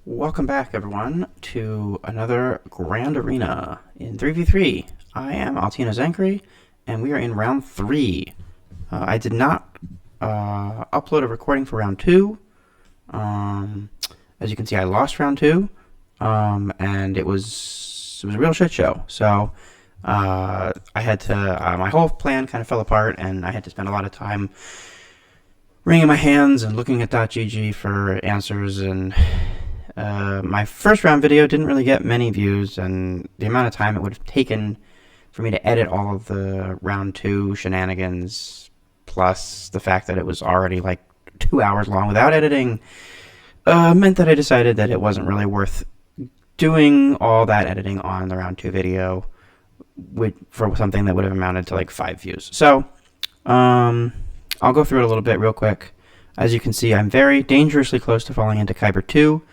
Welcome back, everyone, to another Grand Arena in 3v3. I am Altino Xankary, and we are in round 3. I did not upload a recording for round 2. As you can see, I lost round 2, and it was a real shit show. So I had to, my whole plan kind of fell apart, and I had to spend a lot of time wringing my hands and looking at .gg for answers, and my first round video didn't really get many views, and the amount of time it would have taken for me to edit all of the round 2 shenanigans, plus the fact that it was already like 2 hours long without editing, meant that I decided that it wasn't really worth doing all that editing on the round 2 video for something that would have amounted to like 5 views. So I'll go through it a little bit real quick. As you can see, I'm very dangerously close to falling into Kyber 2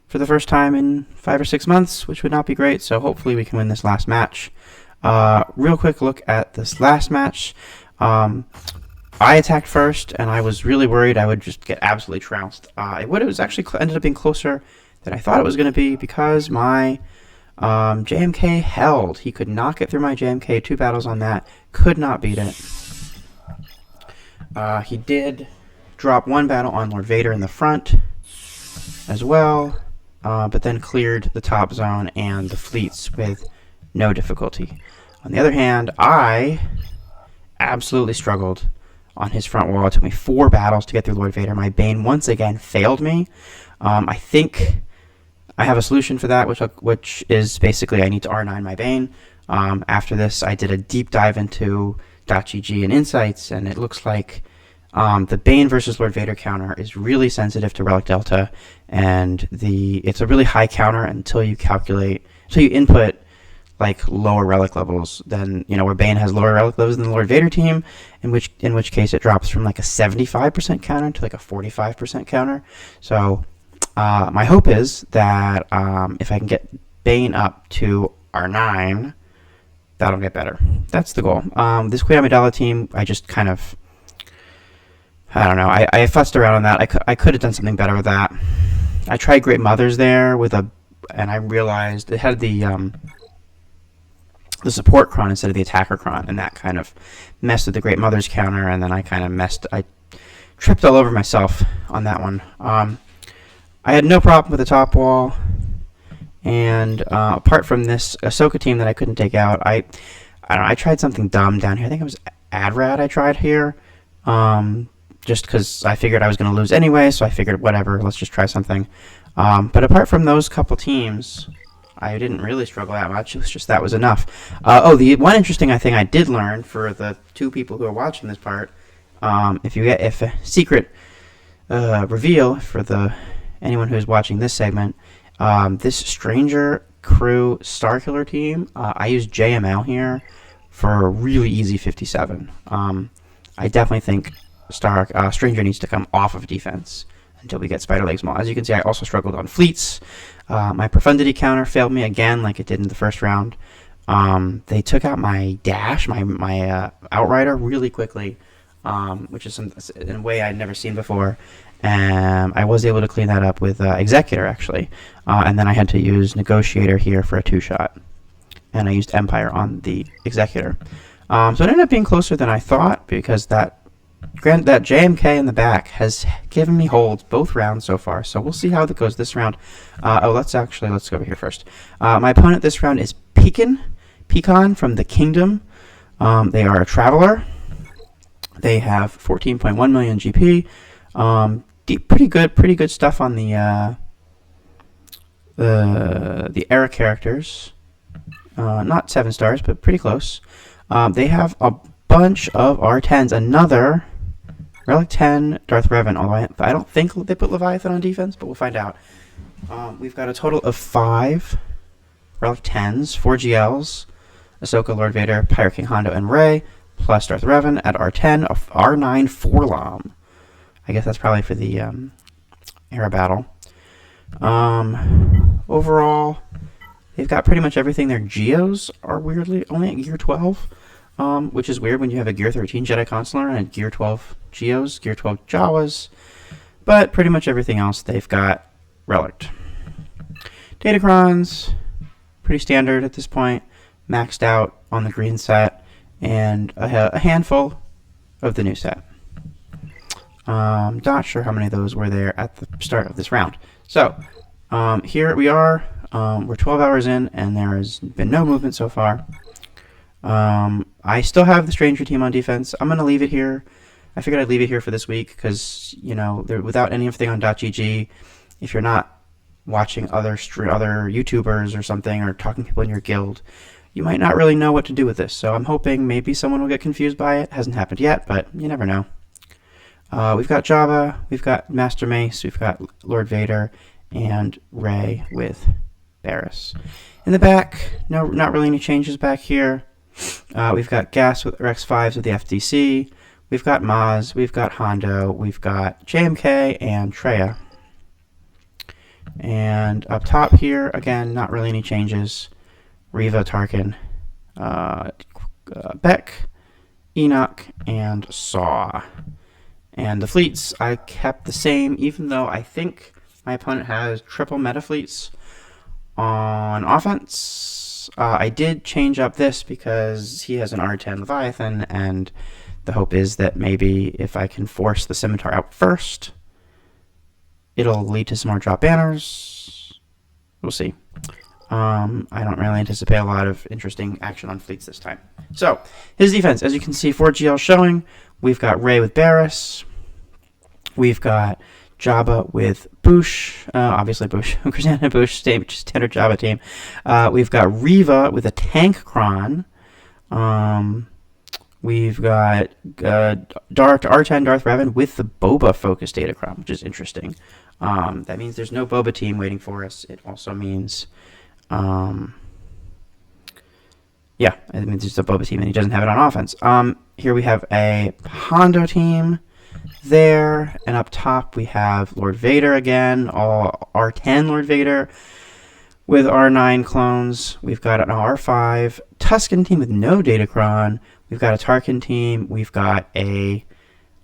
for the first time in 5 or 6 months, which would not be great, so hopefully we can win this last match. Real quick look at this last match. I attacked first, and I was really worried I would just get absolutely trounced. It was actually ended up being closer than I thought it was going to be, because my JMK held. He could not get through my JMK. 2 battles on that. Could not beat it. He did drop 1 battle on Lord Vader in the front as well, but then cleared the top zone and the fleets with no difficulty. On the other hand, I absolutely struggled on his front wall. It took me 4 battles to get through Lord Vader. My Bane once again failed me. I think I have a solution for that, which is basically I need to R9 my Bane. After this, I did a deep dive into .gg and Insights, and it looks like the Bane versus Lord Vader counter is really sensitive to Relic Delta, and it's a really high counter until you input like lower relic levels than, where Bane has lower relic levels than the Lord Vader team, in which case it drops from like a 75% counter to like a 45% counter. So my hope is that if I can get Bane up to R9, that'll get better. That's the goal. This Queen Amidala team, I just kind of, I don't know. I fussed around on that. I could have done something better with that. I tried Great Mothers there and I realized it had the support cron instead of the attacker cron, and that kind of messed with the Great Mothers counter, and then I tripped all over myself on that one. I had no problem with the top wall, and apart from this Ahsoka team that I couldn't take out, I don't know, I tried something dumb down here. I think it was Adrad I tried here. Just because I figured I was going to lose anyway, so I figured, whatever, let's just try something. But apart from those couple teams, I didn't really struggle that much. It was just that was enough. The one interesting thing I did learn for the 2 people who are watching this part, if a secret reveal for anyone who's watching this segment, this Stranger Crew Starkiller team, I used JML here for a really easy 57. I definitely think Stranger needs to come off of defense until we get Spider Legs Maul. As you can see, I also struggled on fleets. My Profundity counter failed me again, like it did in the first round. They took out my Dash, my Outrider, really quickly, which is in a way I'd never seen before. And I was able to clean that up with Executor, actually. And then I had to use Negotiator here for a 2-shot. And I used Empire on the Executor. So it ended up being closer than I thought, because that JMK in the back has given me holds both rounds so far. So we'll see how that goes this round. Let's go over here first. My opponent this round is Pikkon from the Kingdom. They are a Traveler. They have 14.1 million GP. Pretty good stuff on the era characters. Not 7 stars, but pretty close. They have a bunch of R10s. Another Relic 10 Darth Revan. Although I don't think they put Leviathan on defense, but we'll find out. We've got a total of 5 Relic 10s, 4 GLs, Ahsoka, Lord Vader, Pirate King Hondo, and Rey, plus Darth Revan at R10, R9 Forlom. I guess that's probably for the era battle. Overall, they've got pretty much everything. Their Geos are weirdly only at Gear 12. Which is weird when you have a Gear 13 Jedi Consular and Gear 12 Geos, Gear 12 Jawas, but pretty much everything else they've got relic. Datacrons, pretty standard at this point, maxed out on the green set, and a handful of the new set. Not sure how many of those were there at the start of this round. So, here we are. We're 12 hours in, and there has been no movement so far. I still have the Stranger team on defense. I'm going to leave it here. I figured I'd leave it here for this week because, you know, without anything on .gg, if you're not watching other YouTubers or something, or talking to people in your guild, you might not really know what to do with this. So I'm hoping maybe someone will get confused by it. Hasn't happened yet, but you never know. We've got Jabba, we've got Master Mace, we've got Lord Vader, and Rey with Barriss. In the back, no, not really any changes back here. We've got Gas with X5s with the FDC. We've got Maz, we've got Hondo, we've got JMK and Traya. And up top here, again, not really any changes. Reva, Tarkin, Beck, Enoch, and Saw. And the fleets I kept the same, even though I think my opponent has triple meta fleets on offense. I did change up this because he has an R10 Leviathan, and the hope is that maybe if I can force the Scimitar out first, it'll lead to some more drop banners. We'll see. I don't really anticipate a lot of interesting action on fleets this time. So, his defense, as you can see, 4GL showing. We've got Rey with Barriss. We've got Jabba with Boosh. Obviously, Boosh. Christina Boosh, standard Jabba team. We've got Reva with a Tank Cron. We've got R10 Darth Revan with the Boba focused Datacron, which is interesting. That means there's no Boba team waiting for us. It also means, yeah, it means there's a Boba team and he doesn't have it on offense. Here we have a Hondo team there, and up top we have Lord Vader again, all R10 Lord Vader with R9 clones. We've got an R5 Tusken team with no Datacron. We've got a Tarkin team. We've got a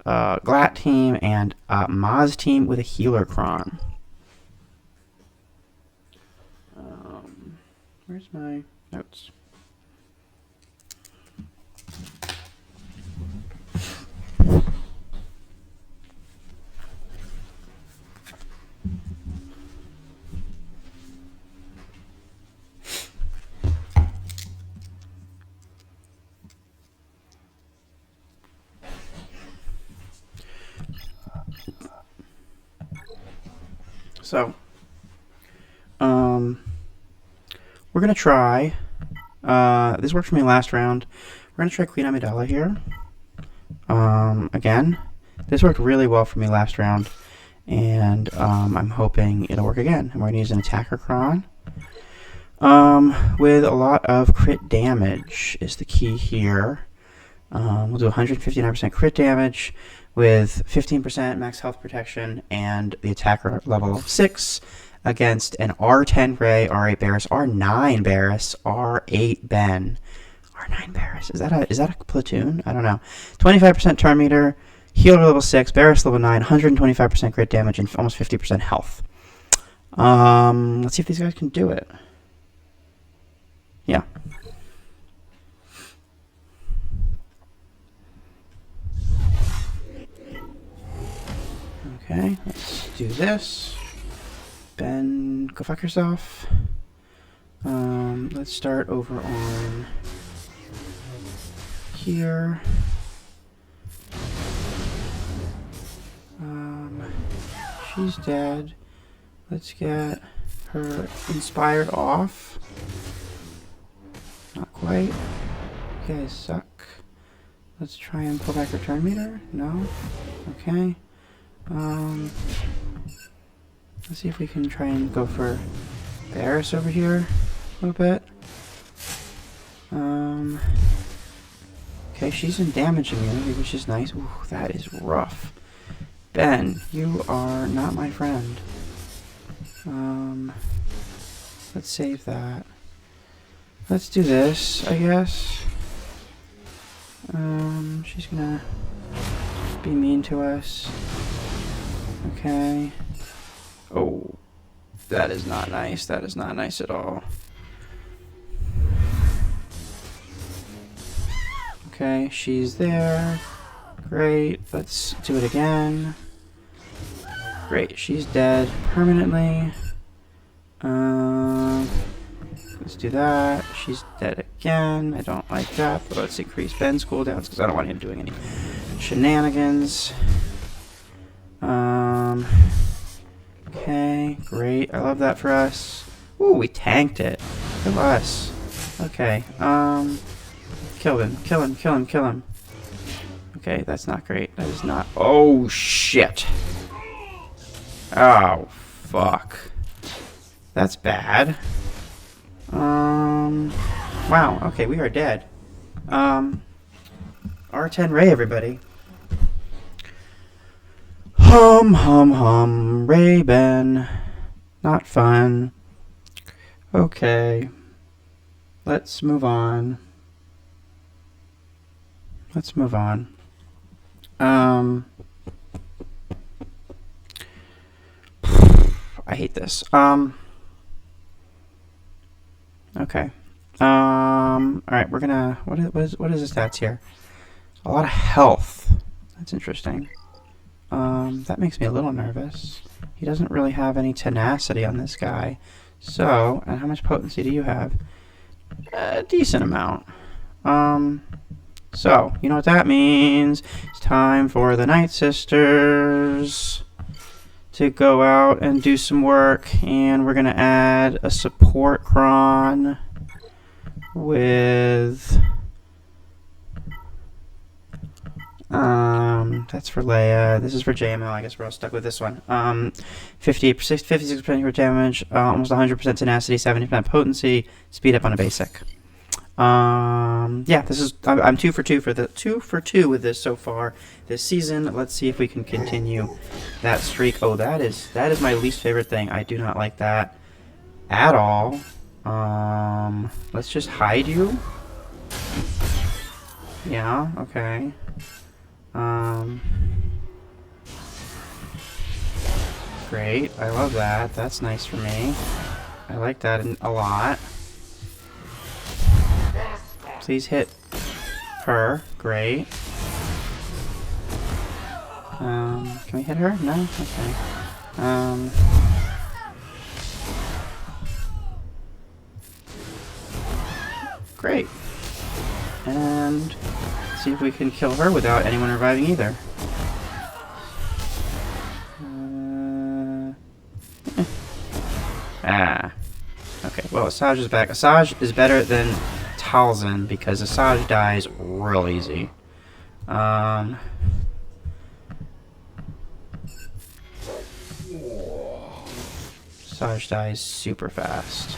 GLAT team and a Maz team with a Healer Cron. Where's my notes? So, we're going to try, this worked for me last round, we're going to try Queen Amidala here. Again, this worked really well for me last round, and I'm hoping it'll work again. And we're going to use an Attacker Cron, with a lot of crit damage is the key here. We'll do 159% crit damage with 15% max health protection and the attacker level 6 against an R10 Rey, R8 Barriss, R9 Barriss, R8 Ben. R9 Barriss, is that a platoon? I don't know. 25% turn meter, healer level 6, Barriss level 9, 125% crit damage, and almost 50% health. Let's see if these guys can do it. Yeah. Okay, let's do this. Ben, go fuck yourself. Let's start over on here. She's dead. Let's get her inspired off. Not quite. You guys suck. Let's try and pull back her turn meter. No? Okay. Let's see if we can try and go for Barriss over here a little bit. Okay, she's in damage immunity, which is nice. Ooh, that is rough. Ben, you are not my friend. Let's save that. Let's do this, I guess. She's gonna be mean to us. Okay. Oh. That is not nice. That is not nice at all. Okay, she's there. Great. Let's do it again. Great. She's dead permanently. Let's do that. She's dead again. I don't like that, but let's increase Ben's cooldowns because I don't want him doing any shenanigans. Okay, great. I love that for us. Ooh, we tanked it. Look at us. Okay, kill him, kill him, kill him, kill him. Okay, that's not great. That is not... Oh, shit. Oh, fuck. That's bad. Wow, okay, we are dead. R10 Rey, everybody. Hum, Rey Ben. Not fun. Okay. Let's move on. Let's move on. I hate this. Okay. Alright, we're gonna... What is the stats here? A lot of health. That's interesting. That makes me a little nervous. He doesn't really have any tenacity on this guy. So, and how much potency do you have? A decent amount. So, you know what that means? It's time for the Night Sisters to go out and do some work, and we're gonna add a support cron with that's for Leia. This is for JML. I guess we're all stuck with this one. 56% hero damage, almost 100% tenacity, 70% potency, speed up on a basic. Yeah, this is I'm 2 for 2 for the 2 for 2 with this so far this season. Let's see if we can continue that streak. Oh, that is my least favorite thing. I do not like that at all. Let's just hide you. Yeah, okay. Great. I love that. That's nice for me. I like that a lot. Please hit her. Great. Can we hit her? No? Okay. Great. And see if we can kill her without anyone reviving either. Okay, well, Asajj is back. Asajj is better than Talzin because Asajj dies real easy. Asajj dies super fast.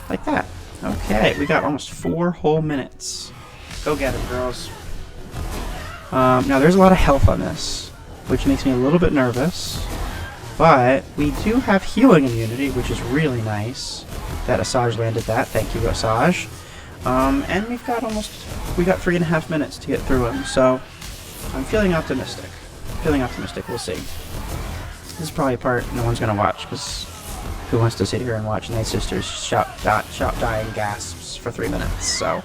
Like that. Okay, we got almost 4 whole minutes. Go get him, girls. Now, there's a lot of health on this, which makes me a little bit nervous. But we do have healing immunity, which is really nice that Asajj landed that. Thank you, Asajj. And we got 3.5 minutes to get through him, so I'm feeling optimistic. We'll see. This is probably a part no one's going to watch, because who wants to sit here and watch Night Sisters shout dying gasps for 3 minutes? So,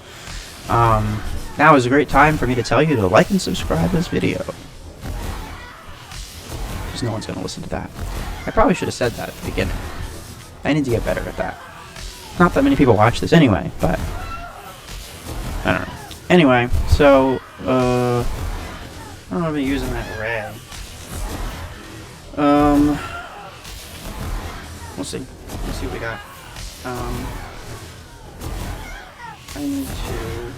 now is a great time for me to tell you to like and subscribe this video. Because no one's going to listen to that. I probably should have said that at the beginning. I need to get better at that. Not that many people watch this anyway, but I don't know. Anyway, so, I don't know if I'm using that Rey. We'll see. We'll see what we got. I need to...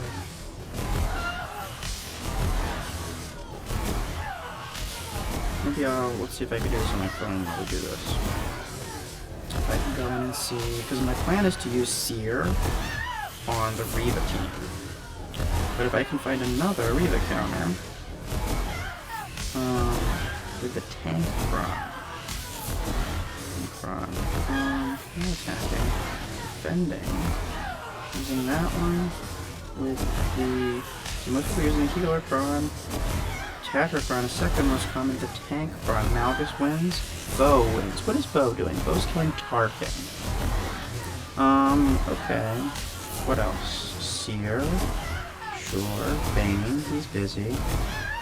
Maybe let's see if I can do this on my phone while we do this. If I can go in and see, because my plan is to use Cere on the Reva team. But if I can find another Reva counter, with the tank attacking, defending, using that one, with the most people using the healer Cron. Attacker Cron is second most common to tank Cron. Malgus wins. Bo wins. What is Bo doing? Bo's killing Tarkin. Okay. What else? Cere. Sure. Bane. He's busy.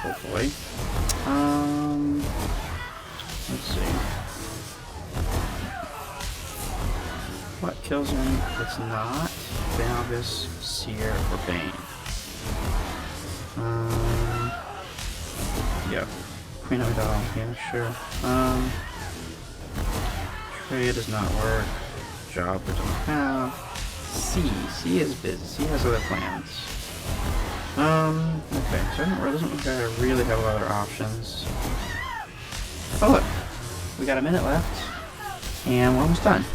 Hopefully. Let's see. What kills him? It's not Malgus, Cere, or Bane. Yeah. Queen of a doll. Yeah, sure. Trey does not work. Jabba doesn't have. C is busy. C has other plans. Okay, so it doesn't look like I really have a lot of options. Oh look, we got a minute left, and we're almost done.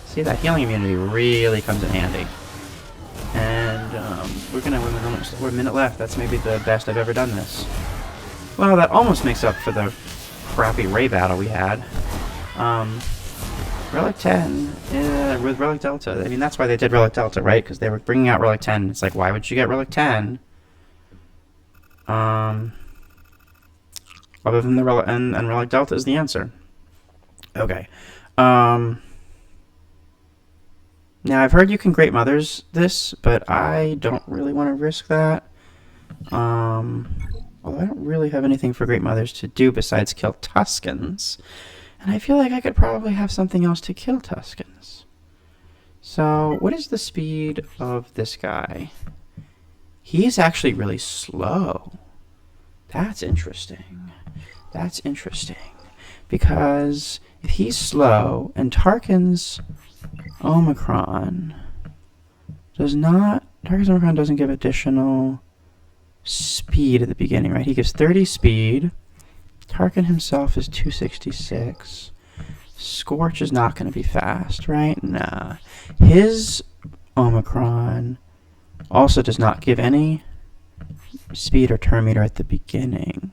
See, that healing immunity really comes in handy. And we're a minute left. That's maybe the best I've ever done this. Well, that almost makes up for the crappy Rey battle we had. Relic 10 with Relic Delta. I mean, that's why they did Relic Delta, right? Because they were bringing out Relic 10. It's like, why would you get Relic 10? Other than the Relic and Relic Delta is the answer. Okay. Now I've heard you can Great Mothers this, but I don't really want to risk that. Although I don't really have anything for Great Mothers to do besides kill Tuskens. And I feel like I could probably have something else to kill Tuskens. So, what is the speed of this guy? He's actually really slow. That's interesting. That's interesting. Because if he's slow, and Tarkin's Omicron Tarkin's Omicron doesn't give additional speed at the beginning, right? He gives 30 speed. Tarkin himself is 266. Scorch is not going to be fast, right? Nah. His Omicron also does not give any speed or turn meter at the beginning.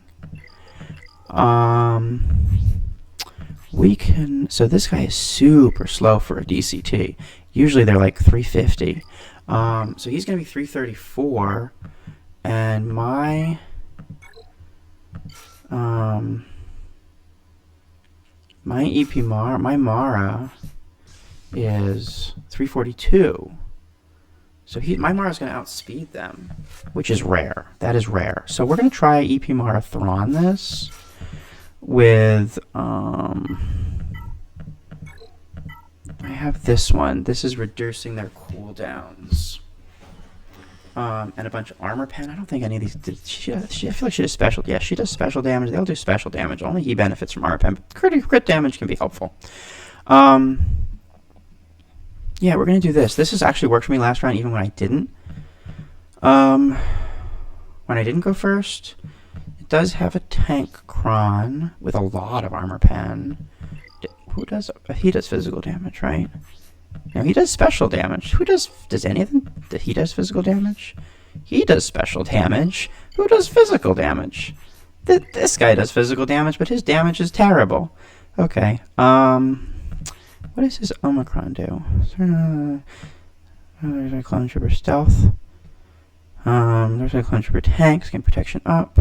So this guy is super slow for a DCT. Usually they're like 350. So he's going to be 334. And my Mara is 342. So my Mara's going to outspeed them, which is rare. That is rare. So we're going to try EP Mara Thrawn this with I have this one. This is reducing their cooldowns. And a bunch of armor pen. I don't think any of these did. I feel like she does special. Yeah, she does special damage. They'll do special damage. Only he benefits from armor pen. But crit damage can be helpful. Yeah, we're gonna do this. This has actually worked for me last round, even when I didn't. When I didn't go first, it does have a tank Cron with a lot of armor pen. Who does? He does physical damage, right? No, he does special damage. Does any of them? He does physical damage? He does special damage. Who does physical damage? This guy does physical damage, but his damage is terrible. Okay. What does his Omicron do? There's a Clone Trooper stealth. There's a Clone Trooper tanks, gain protection up.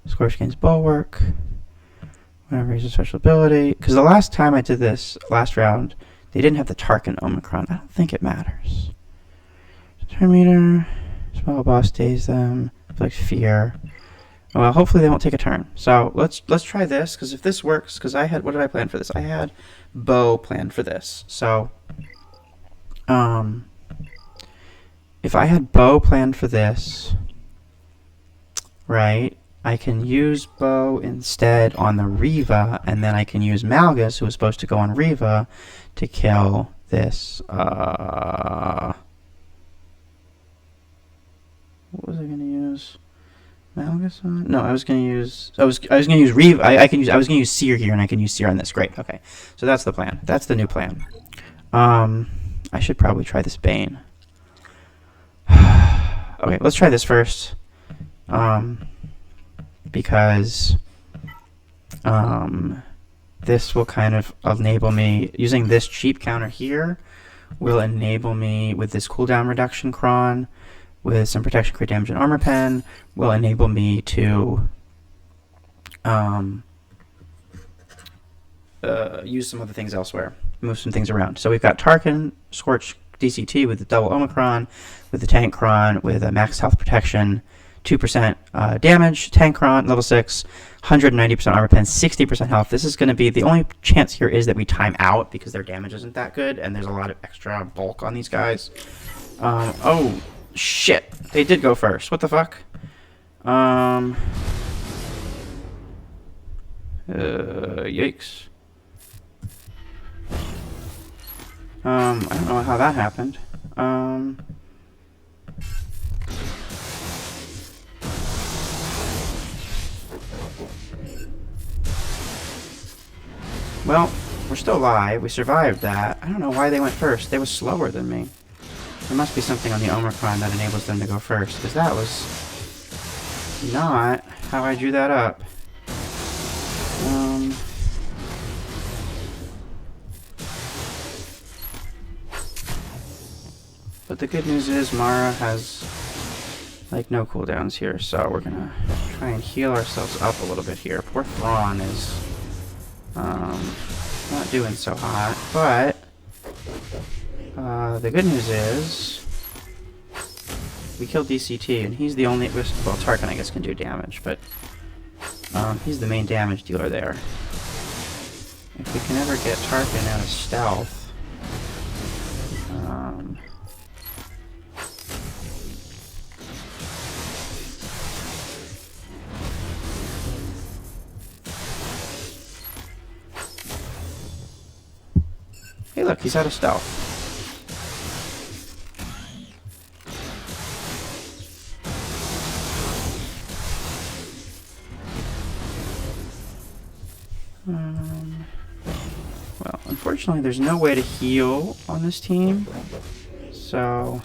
Scorch gains bulwark. Whenever he's a special ability. Because the last time I did this, last round, they didn't have the Tarkin Omicron. I don't think it matters. Turn meter. Small boss stays them. Like fear. Well, hopefully they won't take a turn. So let's try this, because if this works, because what did I plan for this? I had Bo planned for this. So if I had Bo planned for this, right, I can use Bo instead on the Reva, and then I can use Malgus, who was supposed to go on Reva, to kill this, what was I gonna use? Malgus on? No, I was gonna use Reva. I was gonna use Cere here, and I can use Cere on this. Great. Okay, so that's the plan. That's the new plan. I should probably try this Bane. Okay, let's try this first. Because this will kind of enable me, using this cheap counter here will enable me with this cooldown reduction cron with some protection, crit damage, and armor pen will enable me to use some other things elsewhere, move some things around. So we've got Tarkin, Scorch, DCT with the double Omicron, with the Tankron, with a max health protection, 2% damage, Tankron, level 6, 190% armor pen, 60% health. This is going to be, the only chance here is that we time out because their damage isn't that good, and there's a lot of extra bulk on these guys. Oh, shit. They did go first. What the fuck? Yikes. I don't know how that happened. Well, we're still alive. We survived that. I don't know why they went first. They were slower than me. There must be something on the Omicron that enables them to go first, because that was not how I drew that up. But the good news is Mara has like no cooldowns here, so we're gonna try and heal ourselves up a little bit here. Poor Thrawn is not doing so hot, but the good news is we killed DCT, and he's the only, well, Tarkin I guess can do damage, but he's the main damage dealer there. If we can ever get Tarkin out of stealth, hey look, he's out of stealth. Well, unfortunately there's no way to heal on this team, so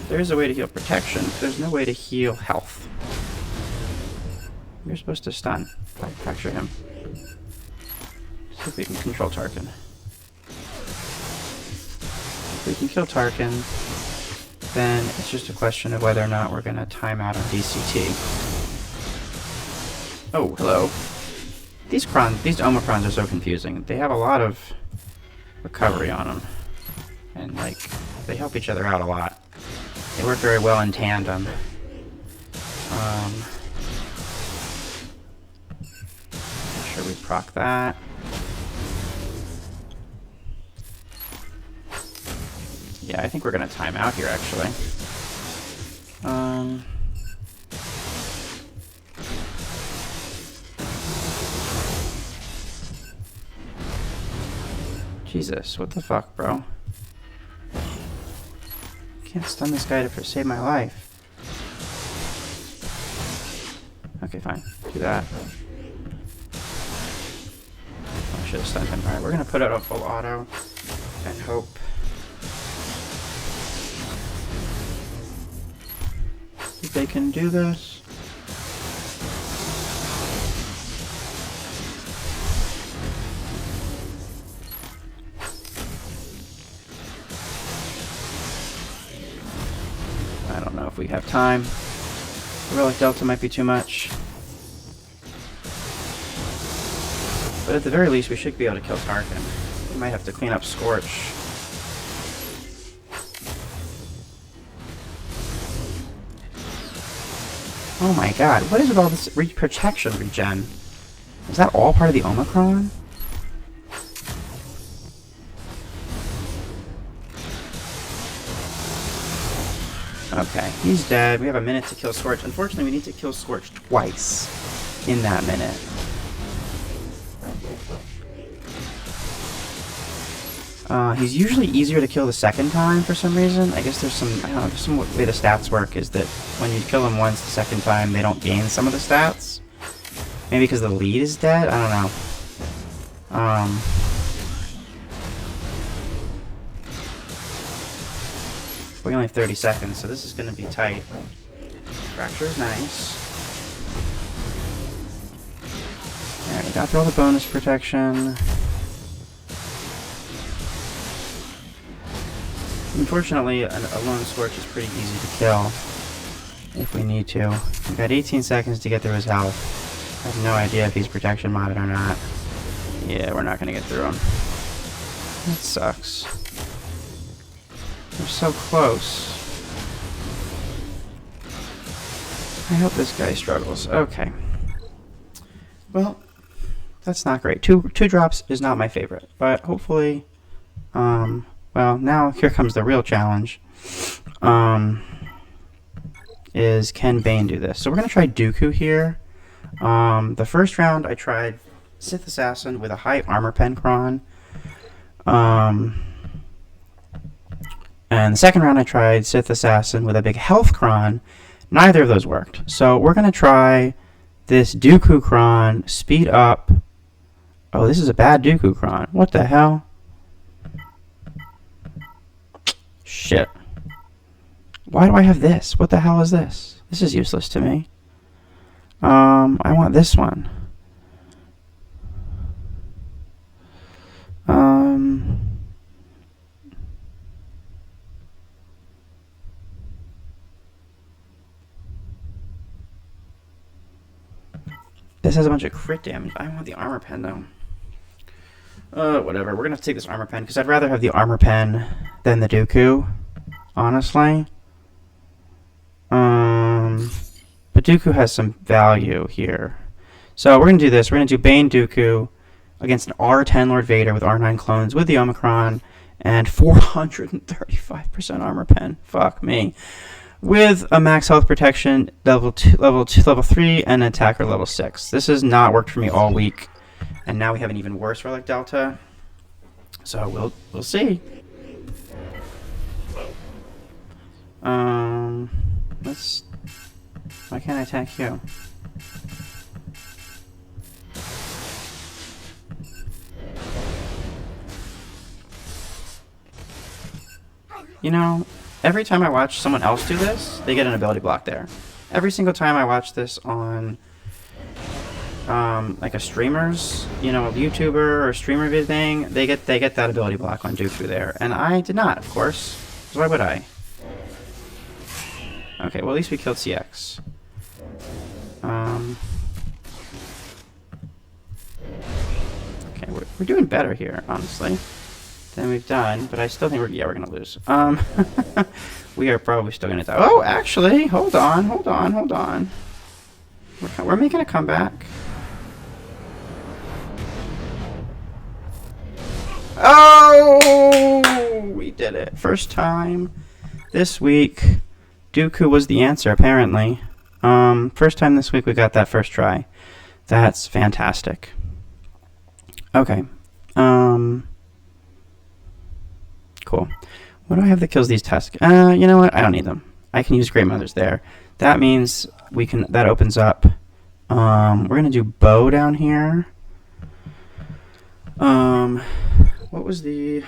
there's a way to heal protection, but there's no way to heal health. You're supposed to stun. Fracture him. See if we can control Tarkin. If we can kill Tarkin, then it's just a question of whether or not we're going to time out on DCT. Oh, hello. These Omicrons are so confusing. They have a lot of recovery on them. And, like, they help each other out a lot. They work very well in tandem. Make sure we proc that. Yeah, I think we're gonna time out here, actually. Jesus, what the fuck, bro? Can't stun this guy to save my life. Okay, fine. Do that. I should have stunned him. Alright, we're gonna put out a full auto and hope that they can do this. I don't know if we have time. The Relic Delta might be too much. But at the very least, we should be able to kill Tarkin. We might have to clean up Scorch. Oh my god, what is with all this protection regen? Is that all part of the Omicron? Okay, he's dead. We have a minute to kill Scorch. Unfortunately, we need to kill Scorch twice in that minute. He's usually easier to kill the second time for some reason. I guess there's some, I don't know, there's some way the stats work is that when you kill him once the second time, they don't gain some of the stats. Maybe because the lead is dead? I don't know. We only have 30 seconds, so this is going to be tight. Fracture is nice. Alright, we got through all the bonus protection. Unfortunately, a lone Scorch is pretty easy to kill if we need to. We've got 18 seconds to get through his health. I have no idea if he's protection modded or not. Yeah, we're not going to get through him. That sucks. We're so close. I hope this guy struggles. Okay. Well, that's not great. Two drops is not my favorite, but hopefully, well, now here comes the real challenge. Is can Bane do this? So we're gonna try Dooku here. The first round I tried Sith Assassin with a high armor pen cron. And the second round I tried Sith Assassin with a big health cron. Neither of those worked. So we're gonna try this Dooku cron, speed up. Oh, this is a bad Dooku cron. What the hell? Shit. Why do I have this? What the hell is this? This is useless to me. I want this one. This has a bunch of crit damage. I want the armor pen though. Whatever. We're gonna have to take this armor pen because I'd rather have the armor pen than the Dooku, honestly. But Dooku has some value here. So we're gonna do this. We're gonna do Bane Dooku against an R10 Lord Vader with R9 clones with the Omicron and 435% armor pen. Fuck me. With a max health protection level 3 and attacker level 6. This has not worked for me all week, and now we have an even worse Relic Delta. So we'll see. Let's. Why can't I attack you? You know, every time I watch someone else do this, they get an ability block there. Every single time I watch this on, like a streamer's, you know, a YouTuber or streamer vid thing, they get that ability block on Dooku there, and I did not, of course. So why would I? Okay, well at least we killed CX. Okay, we're doing better here, honestly, than we've done, but I still think we're gonna lose. We are probably still gonna die. Oh, actually, hold on. We're making a comeback. Oh, we did it. First time this week. Dooku was the answer, apparently. First time this week we got that first try. That's fantastic. Okay. Cool. What do I have that kills these Tuskens? You know what? I don't need them. I can use Great Mothers there. That means we can. That opens up. We're gonna do Bow down here. What was the?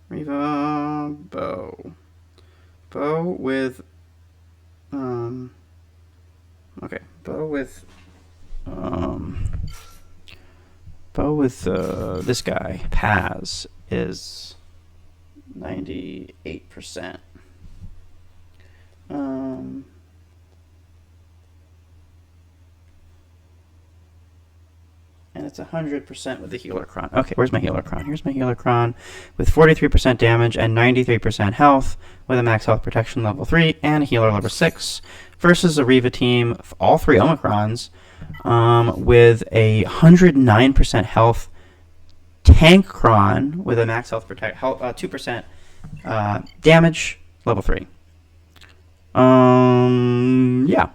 Reva Bow. Bow with. Okay. Bow with. Bow with this guy, Paz, is 98%. And it's 100% with the healer cron. Okay, where's my healer cron? Here's my healer cron with 43% damage and 93% health with a max health protection level 3 and a healer level 6 versus a Reva team, all three Omicrons, with a 109% health tank cron with a max health 2% damage level 3. Yeah.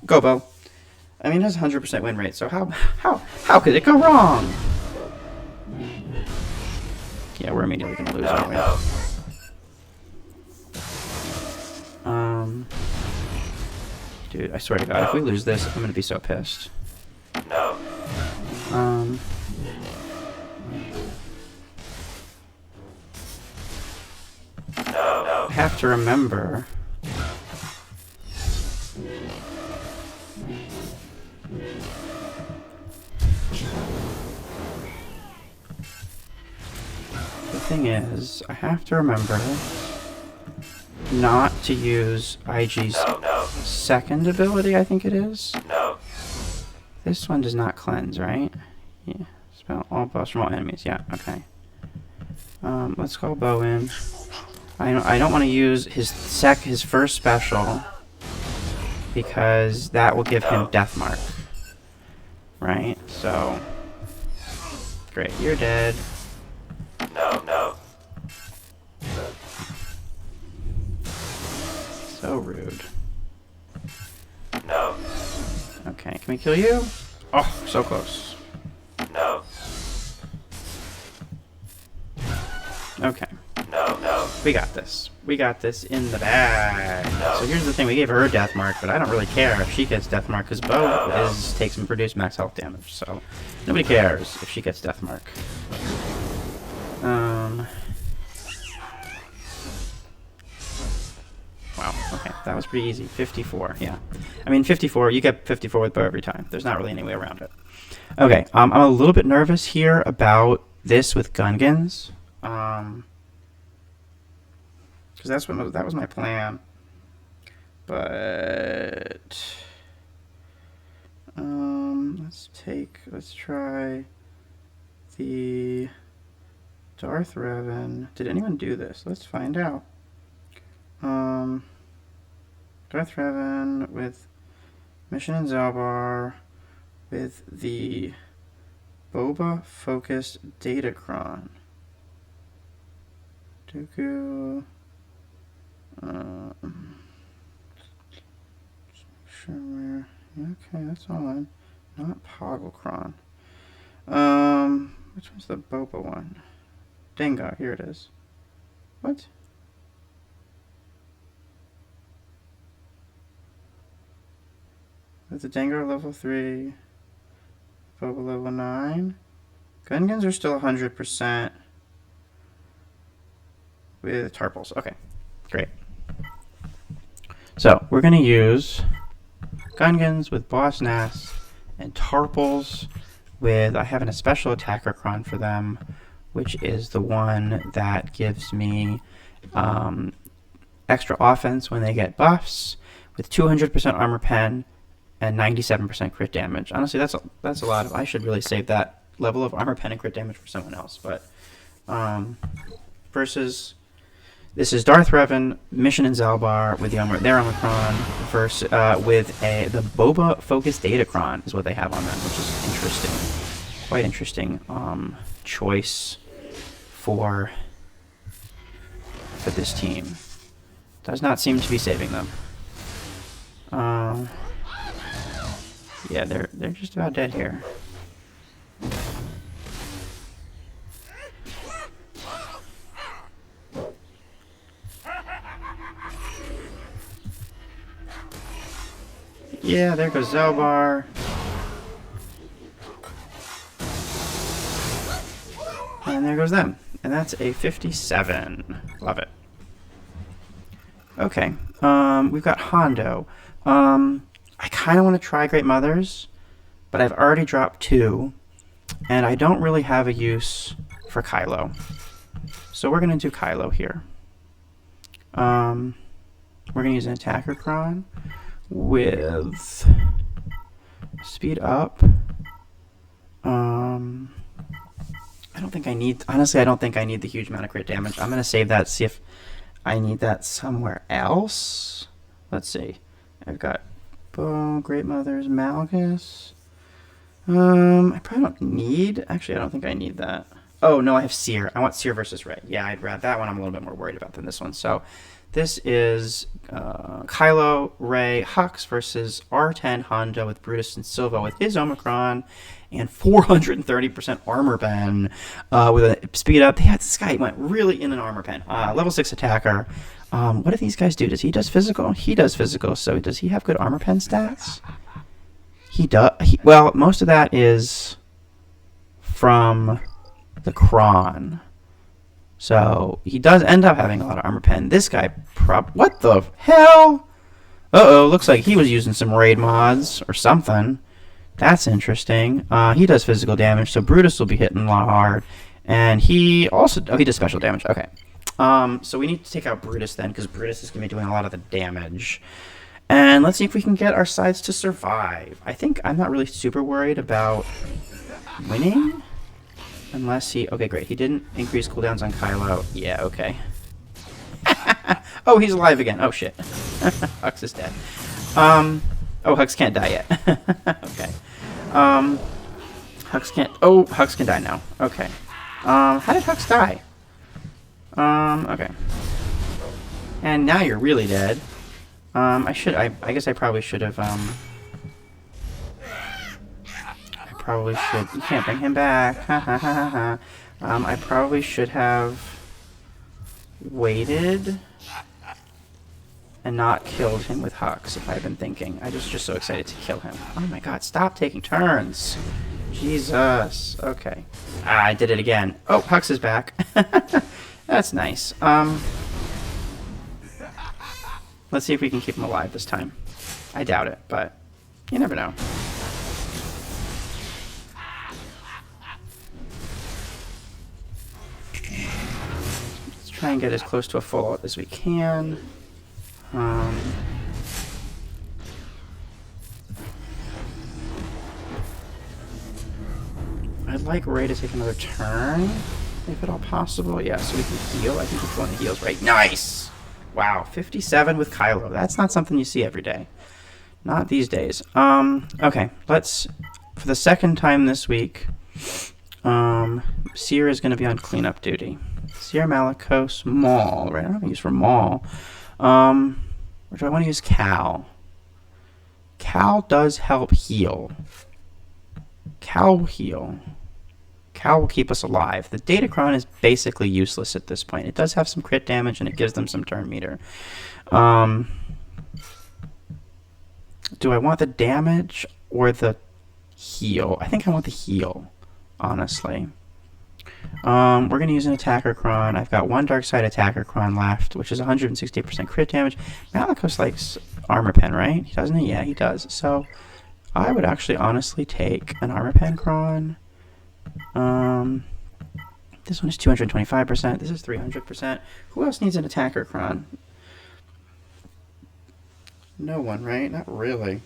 Go, Bo. I mean, it has 100% win rate, so how could it go wrong? Yeah, we're immediately gonna lose anyway. Dude, I swear to God, if we lose this, I'm gonna be so pissed. I have to remember The thing is, I have to remember not to use IG's second ability, I think it is. No. This one does not cleanse, right? Yeah. Spell all buffs from all enemies. Yeah, okay. Let's call Bo in. I don't want to use his first special because that will give him Death Mark. Right? So great, you're dead. No. So rude. No. Okay, can we kill you? Oh, so close. No. Okay. No. We got this. We got this in the bag. No. So here's the thing, we gave her Death Mark, but I don't really care if she gets Death Mark because Bo takes and produce max health damage, so nobody cares if she gets Death Mark. Wow, okay, that was pretty easy. 54, yeah. I mean, 54, you get 54 with Bo every time. There's not really any way around it. Okay, I'm a little bit nervous here about this with Gungans. Because that was my plan. But let's try the Darth Revan. Did anyone do this? Let's find out. Darth Revan with Mission in Zaalbar with the Boba focused Datacron. Dooku. Sure where. Yeah, okay, that's on. Not Pogglecron. Which one's the Boba one? Dengar, here it is. What? That's the Dengar level 3. Boba level 9. Gungans are still 100% with Tarpals. Okay, great. So we're going to use Gungans with Boss Nass and Tarpals with, I have a special attacker cron for them, which is the one that gives me extra offense when they get buffs with 200% armor pen and 97% crit damage. Honestly, that's a lot of. I should really save that level of armor pen and crit damage for someone else. But versus this is Darth Revan, Mission in Zaalbar with their armor cron versus with the Boba focused Datacron is what they have on them, which is interesting, quite interesting choice for this team. Does not seem to be saving them. Yeah, they're just about dead here. Yeah, there goes Zaalbar. And there goes them. And that's a 57. Love it. Okay. We've got Hondo. I kind of want to try Great Mothers, but I've already dropped 2, and I don't really have a use for Kylo. So we're going to do Kylo here. We're going to use an attacker cron with speed up. I don't think I need, honestly, I don't think I need the huge amount of crit damage. I'm going to save that, see if I need that somewhere else. Let's see. I've got Bo, Great Mothers, Malgus. I probably don't need, actually, I don't think I need that. Oh, no, I have Cere. I want Cere versus Rey. Yeah, I'd rather, that one I'm a little bit more worried about than this one. So this is Kylo, Rey, Hux versus R10 Hondo with Brutus and Silva with his Omicron and 430% armor pen with a speed up. This guy went really in an armor pen. Level 6 attacker. What do these guys do? Does he does physical? He does physical. So does he have good armor pen stats? He does. Well, most of that is from the Cron. So he does end up having a lot of armor pen. This guy, what the hell? Uh-oh, looks like he was using some raid mods or something. That's interesting. He does physical damage, so Brutus will be hitting a lot hard. And he also... Oh, he does special damage. Okay. So we need to take out Brutus then, because Brutus is going to be doing a lot of the damage. And let's see if we can get our sides to survive. I think I'm not really super worried about winning. Unless he... Okay, great. He didn't increase cooldowns on Kylo. Yeah, okay. Oh, he's alive again. Oh, shit. Hux is dead. Oh, Hux can't die yet. Okay. Hux can't... Oh, Hux can die now. Okay. How did Hux die? Okay. And now you're really dead. I guess I probably should have, I probably should... You can't bring him back. Ha ha ha ha ha. I probably should have waited and not killed him with Hux if I had been thinking. I was just so excited to kill him. Oh my god, stop taking turns. Jesus. Okay. Ah, I did it again. Oh, Hux is back. That's nice. Let's see if we can keep him alive this time. I doubt it, but you never know. Let's try and get as close to a full ult as we can. I'd like Rey to take another turn, if at all possible. Yeah, so we can heal. I think he's going to heals, right? Nice! Wow, 57 with Kylo. That's not something you see every day. Not these days. Okay, let's... For the second time this week, Cere is going to be on cleanup duty. Cere, Malicos, Maul. Right, I don't have to use for Maul. Or do I want to use Cal? Cal does help heal. Cal will heal. Cal will keep us alive. The Datacron is basically useless at this point. It does have some crit damage and it gives them some turn meter. Do I want the damage or the heal? I think I want the heal, honestly. We're going to use an attacker cron. I've got one dark side attacker cron left, which is 168% crit damage. Malicos likes armor pen, right? Doesn't he? Yeah, he does. So I would actually honestly take an armor pen cron. This one is 225%. This is 300%. Who else needs an attacker cron? No one, right? Not really.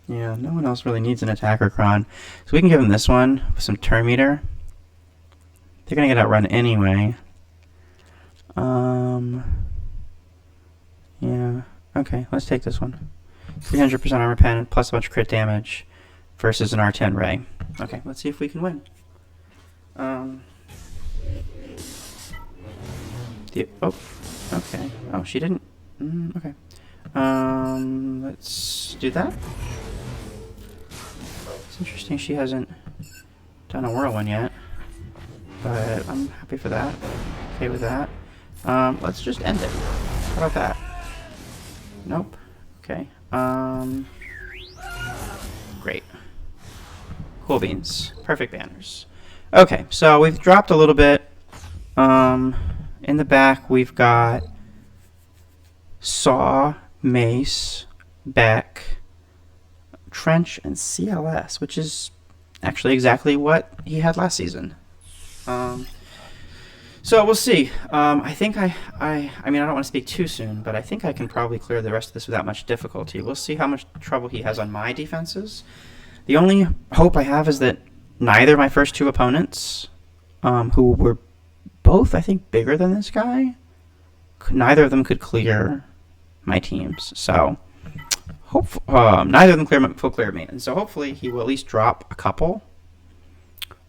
Yeah, no one else really needs an attacker cron. So we can give them this one with some turn meter. They're gonna get outrun anyway. Yeah. Okay, let's take this one. 300% armor pen plus a bunch of crit damage versus an R10 Rey. Okay, let's see if we can win. Oh, okay. Oh, she didn't. Okay. Let's do that. It's interesting she hasn't done a whirlwind yet, but I'm happy for that. Okay with that. Let's just end it. How about that? Nope. Okay. Great. Cool beans. Perfect banners. Okay, so we've dropped a little bit. In the back, we've got Saw, Mace, Beck, Trench, and CLS, which is actually exactly what he had last season. So we'll see. I think I mean, I don't want to speak too soon, but I think I can probably clear the rest of this without much difficulty. We'll see how much trouble he has on my defenses. The only hope I have is that neither of my first two opponents, who were both, I think, bigger than this guy, neither of them could clear my teams. So, neither of them full clear me. And so hopefully he will at least drop a couple.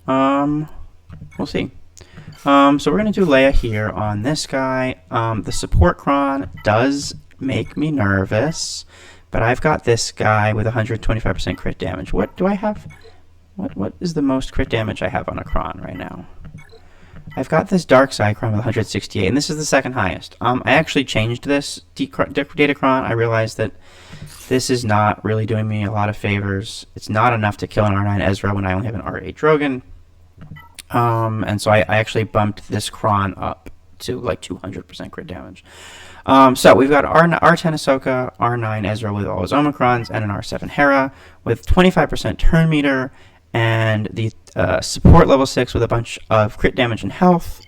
We'll see. So we're going to do Leia here on this guy. The support cron does make me nervous, but I've got this guy with 125% crit damage. What do I have? What is the most crit damage I have on a cron right now? I've got this dark side cron with 168, and this is the second highest. I actually changed this data cron. I realized that this is not really doing me a lot of favors. It's not enough to kill an R9 Ezra when I only have an R8 Drogon. And so I actually bumped this cron up to like 200% crit damage. So we've got R10 Ahsoka, R9 Ezra with all his Omicrons, and an R7 Hera with 25% turn meter, and the support level 6 with a bunch of crit damage and health.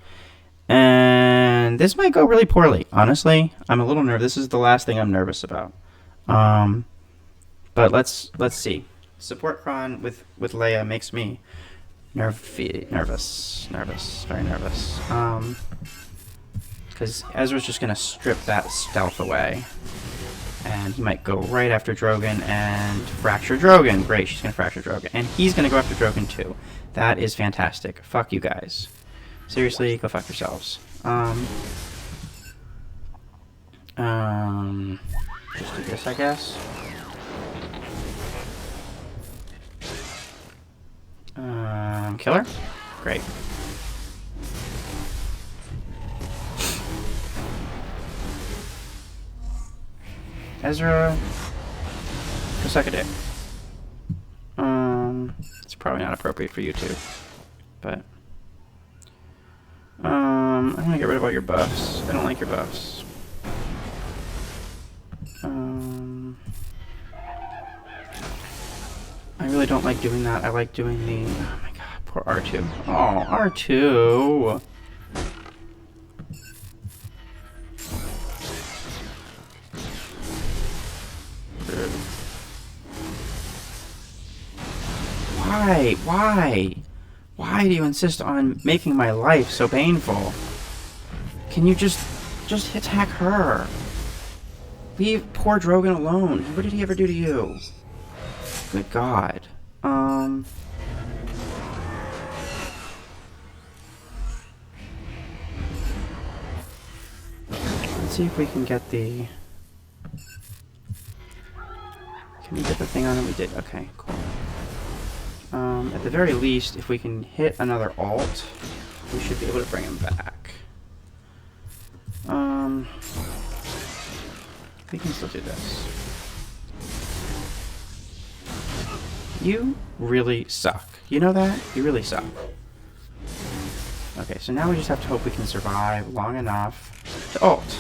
And this might go really poorly, honestly. I'm a little nervous. This is the last thing I'm nervous about. But let's see. Support cron with Leia makes me nervous, very nervous. Because Ezra's just gonna strip that stealth away, and he might go right after Drogon and fracture Drogon. Great, she's gonna fracture Drogon, and he's gonna go after Drogon too. That is fantastic. Fuck you guys. Seriously, go fuck yourselves. Just do this, I guess. Killer? Great. Ezra, go suck a dick. It's probably not appropriate for you two, but I'm gonna get rid of all your buffs. I don't like your buffs. I really don't like doing that. I like doing the. Oh my god, poor R2. Oh, R2. Why? Why do you insist on making my life so painful? Can you just attack her? Leave poor Drogon alone. What did he ever do to you? Good God. Let's see if we can get the... Can we get the thing on him? We did. Okay, cool. At the very least, if we can hit another alt, we should be able to bring him back. We can still do this. You really suck. You know that? You really suck. Okay, so now we just have to hope we can survive long enough to ult.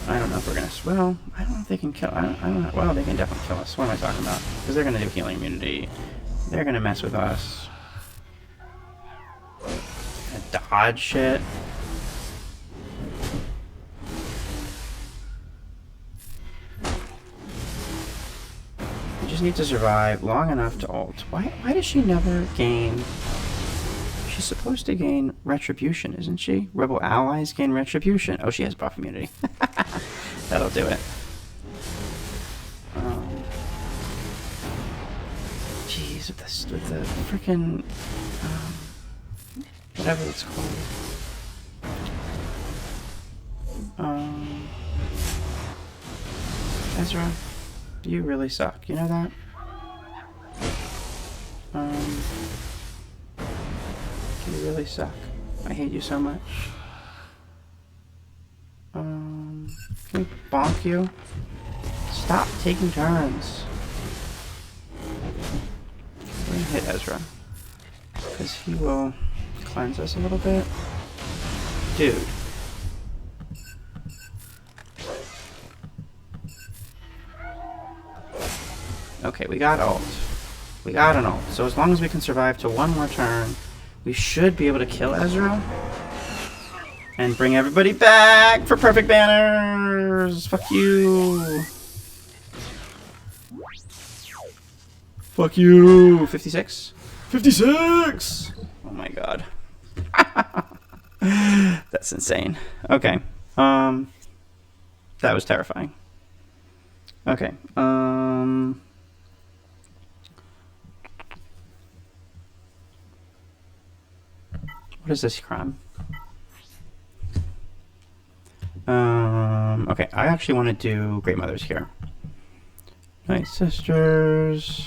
I don't know if we're gonna. Well, I don't know if they can kill. I don't know. Well, they can definitely kill us. What am I talking about? Because they're gonna do healing immunity. They're gonna mess with us. Dodge shit. We just need to survive long enough to ult. Why does she never gain? She's supposed to gain retribution, isn't she? Rebel allies gain retribution. Oh, she has buff immunity. That'll do it. Jeez, with the freaking whatever it's called. Ezra, you really suck. You know that? You really suck. I hate you so much. Can we bonk you? Stop taking turns. We're gonna hit Ezra, because he will cleanse us a little bit. Dude. Okay, we got ult. We got an ult. So as long as we can survive to one more turn, we should be able to kill Ezra and bring everybody back for perfect banners. Fuck you. Fuck you. 56? 56! Oh my god. That's insane. Okay. That was terrifying. Okay. What is this crime? Okay, I actually want to do Great Mothers here. Night Sisters.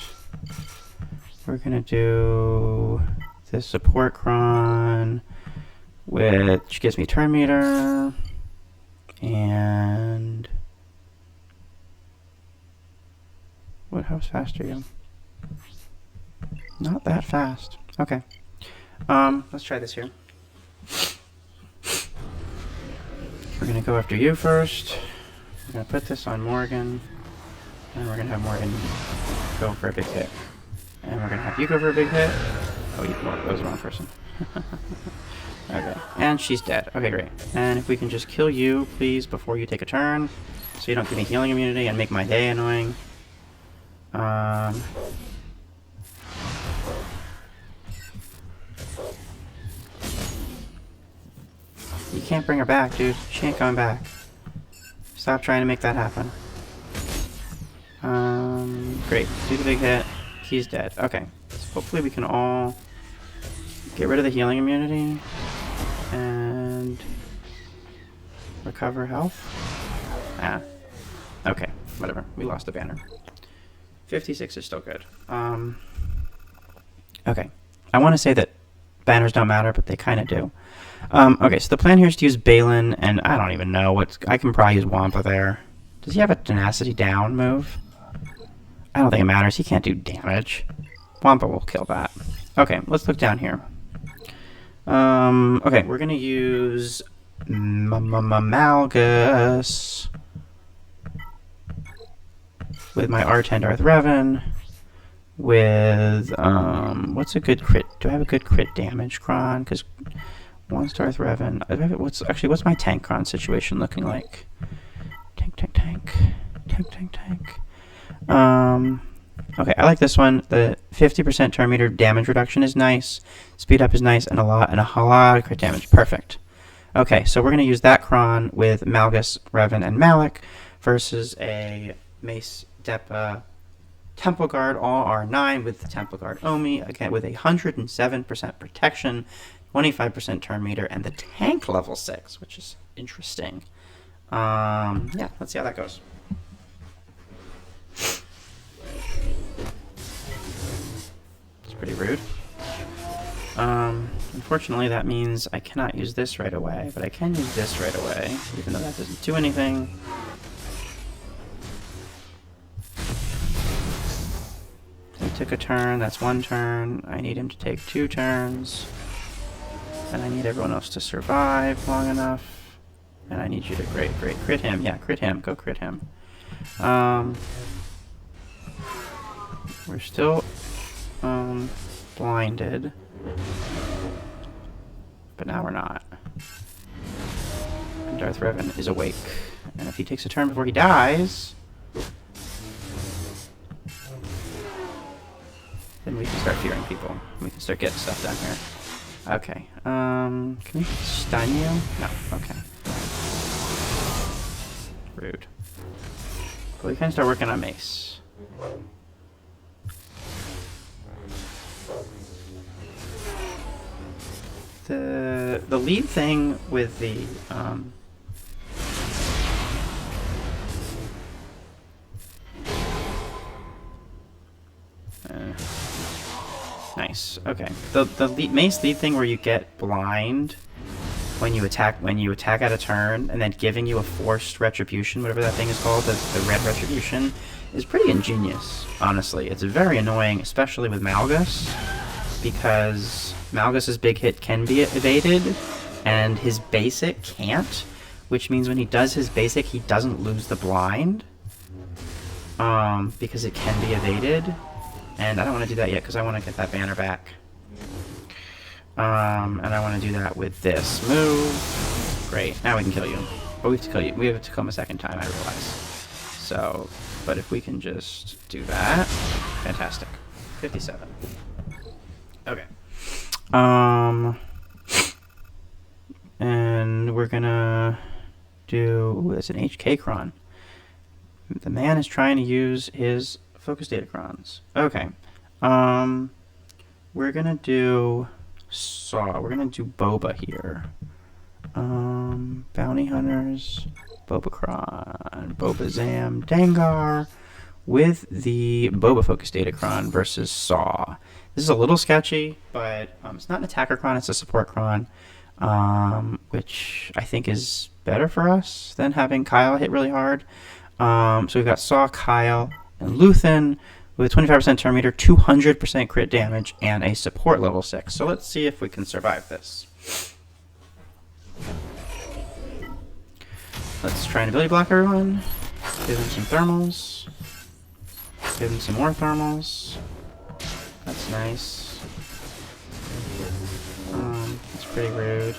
We're gonna do this support cron, which gives me turn meter, and how fast are you? Not that fast. Okay. Let's try this here. We're gonna go after you first. We're gonna put this on Morgan. And we're gonna have Morgan go for a big hit. And we're gonna have you go for a big hit. Oh, that was the wrong person. Okay, and she's dead. Okay, great. And if we can just kill you, please, before you take a turn, so you don't give me healing immunity and make my day annoying. You can't bring her back, dude. She ain't coming back. Stop trying to make that happen. Great. Do the big hit. He's dead. Okay. So hopefully we can all get rid of the healing immunity and recover health. Ah. Okay. Whatever. We lost the banner. 56 is still good. Okay. I want to say that banners don't matter, but they kind of do. Okay, so the plan here is to use Baylan, and I don't even know what... I can probably use Wampa there. Does he have a tenacity down move? I don't think it matters. He can't do damage. Wampa will kill that. Okay, let's look down here. Okay, we're going to use Malgus with my R10 Darth Revan. With, what's a good crit? Do I have a good crit damage cron? Because one's Darth Revan. What's my tank cron situation looking like? Tank. Okay, I like this one. The 50% turn meter damage reduction is nice. Speed up is nice, and a lot of crit damage. Perfect. Okay, so we're going to use that cron with Malgus, Revan, and Malik versus a Mace, Depa, Temple Guard, all R9 with the Temple Guard Omi, again with 107% protection, 25% turn meter, and the tank level 6, which is interesting. Yeah, let's see how that goes. It's pretty rude. Unfortunately, that means I cannot use this right away, but I can use this right away, even though that doesn't do anything. He took a turn, that's one turn. I need him to take 2 turns. And I need everyone else to survive long enough. And I need you to crit him. Yeah, crit him. Go crit him. We're still blinded. But now we're not. And Darth Revan is awake. And if he takes a turn before he dies, then we can start fearing people. We can start getting stuff done here. Okay. Can we stun you? No. Okay. Rude. But we can start working on Mace. The lead thing with the nice. Okay. The Mace lead thing where you get blind when you attack at a turn, and then giving you a forced retribution, whatever that thing is called, the red retribution, is pretty ingenious. Honestly, it's very annoying, especially with Malgus, because Malgus's big hit can be evaded, and his basic can't, which means when he does his basic, he doesn't lose the blind, because it can be evaded. And I don't want to do that yet because I want to get that banner back. And I want to do that with this move. Great. Now we can kill you. But we have to kill you. We have to kill him a second time, I realize. So, but if we can just do that. Fantastic. 57. Okay. And we're gonna do... Ooh, that's an HK cron. The man is trying to use his focus data crons. Okay. We're gonna do We're gonna do Boba here. Bounty Hunters, Boba Cron, Boba Zam, Dengar, with the Boba Focus Datacron versus Saw. This is a little sketchy, but it's not an attacker cron, it's a support cron, which I think is better for us than having Kyle hit really hard. So we've got Saw, Kyle, and Luthen with 25% turn meter, 200% crit damage, and a support level 6. So let's see if we can survive this. Let's try and ability block everyone. Give them some thermals. Give them some more thermals. That's nice. That's pretty rude.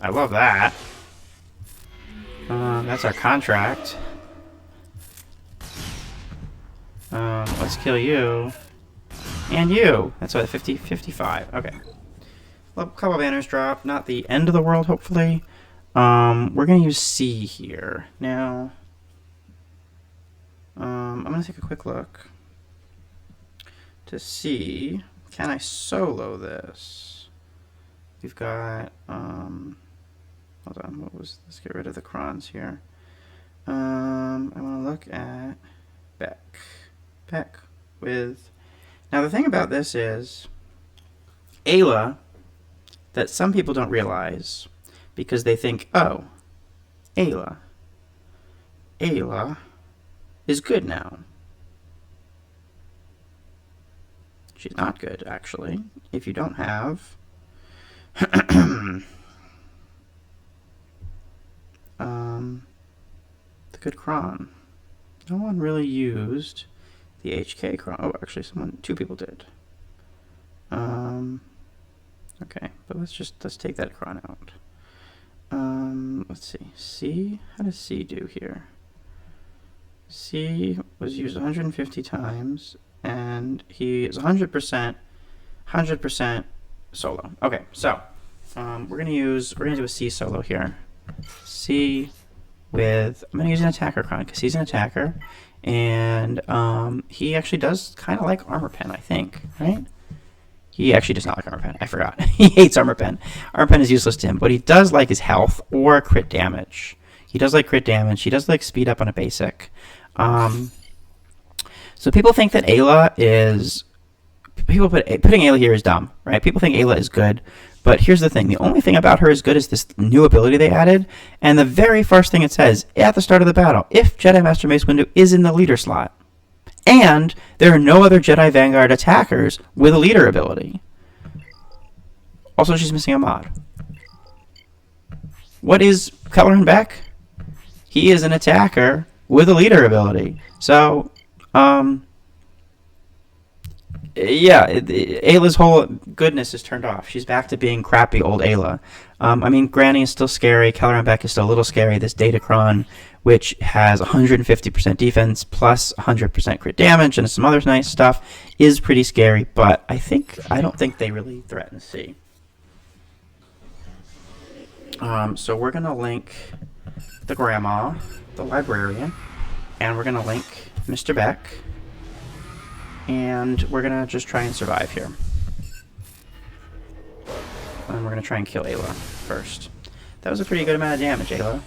I love that. That's our contract. Let's kill you. And you. That's what, 50, 55. Okay. Well, a couple banners drop. Not the end of the world, hopefully. We're going to use C here. Now, I'm going to take a quick look to see, can I solo this? We've got, hold on, let's get rid of the crons here. I want to look at Beck with, now the thing about this is, Ayla, that some people don't realize, because they think, oh, Ayla is good now. She's not good, actually, if you don't have the good cron. No one really used the HK cron. Oh, actually, two people did. Okay, but let's take that cron out. Let's see. C, how does C do here? C was used 150 times, and he is 100% solo. Okay, so we're gonna do a C solo here. C with, I'm gonna use an attacker cron because he's an attacker, and he actually does kind of like armor pen, I think, right? He actually does not like armor pen. I forgot. He hates armor pen. Armor pen is useless to him. What he does like is health or crit damage. He does like crit damage. He does like speed up on a basic. So people think that Ayla is, putting Ayla here is dumb, right? People think Ayla is good, but here's the thing. The only thing about her is good is this new ability they added, and the very first thing it says at the start of the battle, if Jedi Master Mace window is in the leader slot. And there are no other Jedi Vanguard attackers with a leader ability. Also, she's missing a mod. What is Kelleran Beck? He is an attacker with a leader ability. So, yeah, Ayla's whole goodness is turned off. She's back to being crappy old Ayla. I mean, Granny is still scary. Kelleran Beck is still a little scary. This Datacron, which has 150% defense plus 100% crit damage and some other nice stuff, is pretty scary. But I don't think they really threaten C. So we're gonna link the grandma, the librarian, and we're gonna link Mr. Beck, and we're gonna just try and survive here. And we're gonna try and kill Ayla first. That was a pretty good amount of damage, Ayla.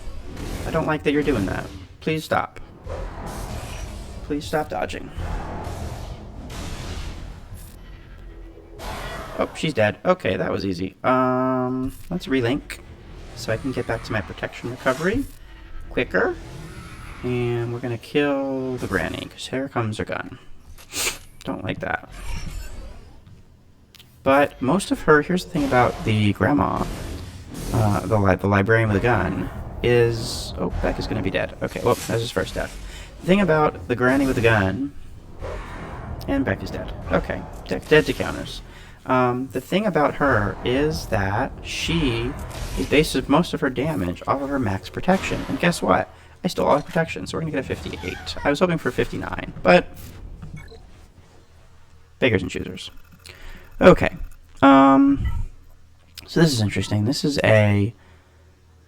I don't like that you're doing that. Please stop. Please stop dodging. Oh, she's dead. Okay, that was easy. Let's relink so I can get back to my protection recovery quicker. And we're gonna kill the granny, because here comes her gun. Don't like that. But most of her, here's the thing about the grandma, the librarian with a gun, is, oh, Beck is gonna be dead. Okay, well, that's his first death. The thing about the granny with the gun, and Beck is dead. Okay, dead to counters. The thing about her is that she is based most of her damage off of her max protection. And guess what? I still have protection, so we're going to get a 58. I was hoping for 59, but beggars and choosers. Okay. So this is interesting. This is a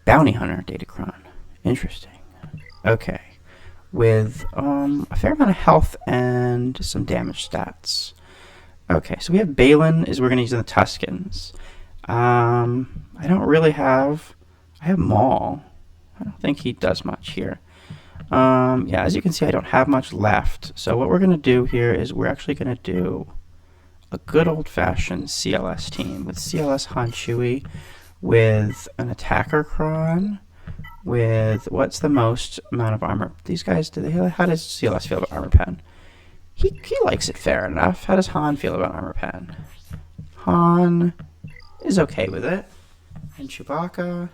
bounty hunter Datacron. Interesting. Okay. With a fair amount of health and some damage stats. Okay, so we have Baylan is we're going to use in the Tuskens. I don't really have... I have Maul. I don't think he does much here. Yeah, as you can see, I don't have much left. So what we're going to do here is we're actually going to do a good old-fashioned CLS team with CLS Han Chewie, with an attacker cron, with what's the most amount of armor. These guys, how does CLS feel about armor pen? He likes it fair enough. How does Han feel about armor pen? Han is okay with it. And Chewbacca